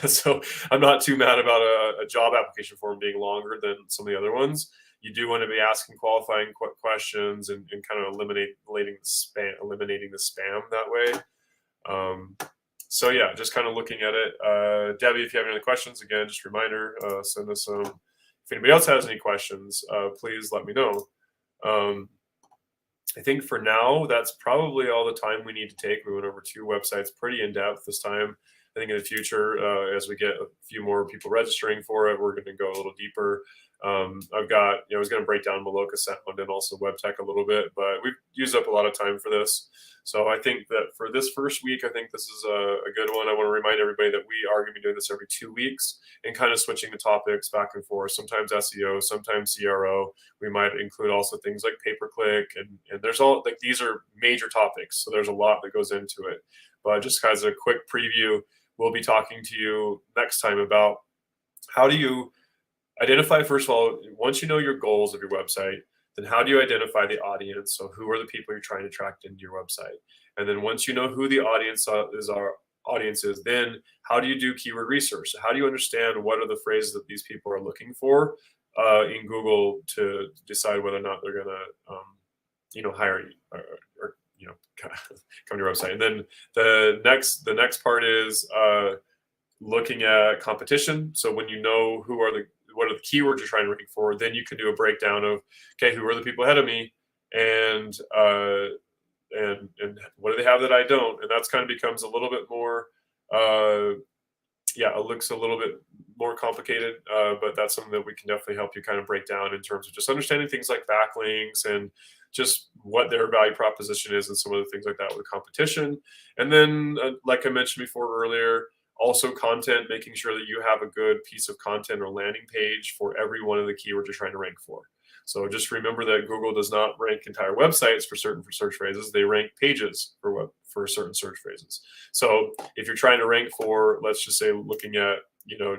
So I'm not too mad about a job application form being longer than some of the other ones. You do want to be asking qualifying questions and kind of eliminating the spam that way. So yeah, just kind of looking at it. Debbie, if you have any other questions, again, just a reminder, send us some. If anybody else has any questions, please let me know. I think for now, that's probably all the time we need to take. We went over 2 websites pretty in depth this time. I think in the future, as we get a few more people registering for it, we're going to go a little deeper. I've got, I was going to break down Maloka Sound and also Webtek a little bit, but we've used up a lot of time for this. So I think that for this first week, I think this is a good one. I want to remind everybody that we are going to be doing this every 2 weeks and kind of switching the topics back and forth. Sometimes SEO, sometimes CRO. We might include also things like pay-per-click, and there's all like these are major topics. So there's a lot that goes into it. But just as a quick preview, we'll be talking to you next time about how do you identify, first of all, once you know your goals of your website, then how do you identify the audience? So who are the people you're trying to attract into your website? And then once you know who the audience is, then how do you do keyword research? So how do you understand what are the phrases that these people are looking for in Google to decide whether or not they're going to, hire you or come to your website? And then the next part is looking at competition. So when you know what are the keywords you're trying to rank for, then you can do a breakdown of, okay, who are the people ahead of me, and what do they have that I don't? And that's kind of becomes a little bit more, it looks a little bit more complicated, but that's something that we can definitely help you kind of break down in terms of just understanding things like backlinks and just what their value proposition is and some of the things like that with competition. And then, like I mentioned before earlier, also content, making sure that you have a good piece of content or landing page for every one of the keywords you're trying to rank for. So just remember that Google does not rank entire websites for certain search phrases. They rank pages for certain search phrases. So if you're trying to rank for, let's just say, looking at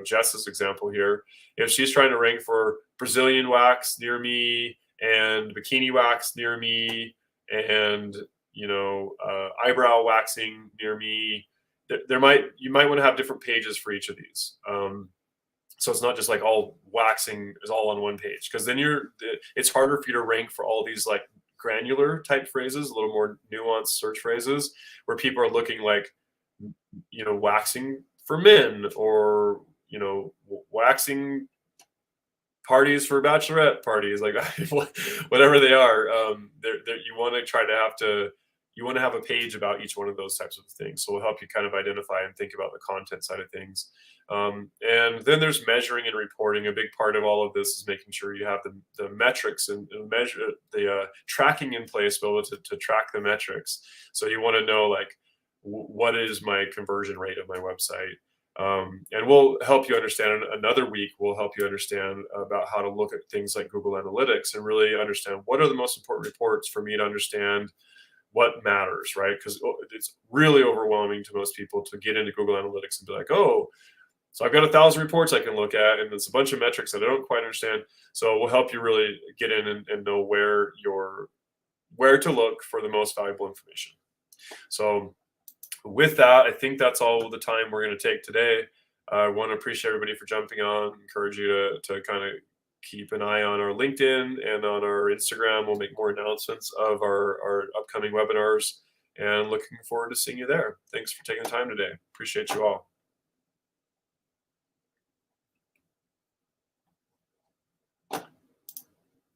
Jess's example here, if she's trying to rank for Brazilian wax near me and bikini wax near me and eyebrow waxing near me, you might want to have different pages for each of these. So it's not just like all waxing is all on one page, because then it's harder for you to rank for all these like granular type phrases, a little more nuanced search phrases where people are looking like, waxing for men or, waxing parties for bachelorette parties, like whatever they are. You want you want to have a page about each one of those types of things. So we'll help you kind of identify and think about the content side of things. And then there's measuring and reporting. A big part of all of this is making sure you have the metrics and measure the tracking in place, be able to track the metrics. So you want to know, like, what is my conversion rate of my website? And we'll help you understand. Another week, we'll help you understand about how to look at things like Google Analytics and really understand what are the most important reports for me to understand what matters, right? Because it's really overwhelming to most people to get into Google Analytics and be like, oh, so I've got 1,000 reports I can look at, and there's a bunch of metrics that I don't quite understand. So we'll help you really get in and know where to look for the most valuable information. So with that, I think that's all the time we're going to take today. I want to appreciate everybody for jumping on. Encourage you to kind of keep an eye on our LinkedIn and on our Instagram. We'll make more announcements of our upcoming webinars, and looking forward to seeing you there. Thanks for taking the time today. Appreciate you all.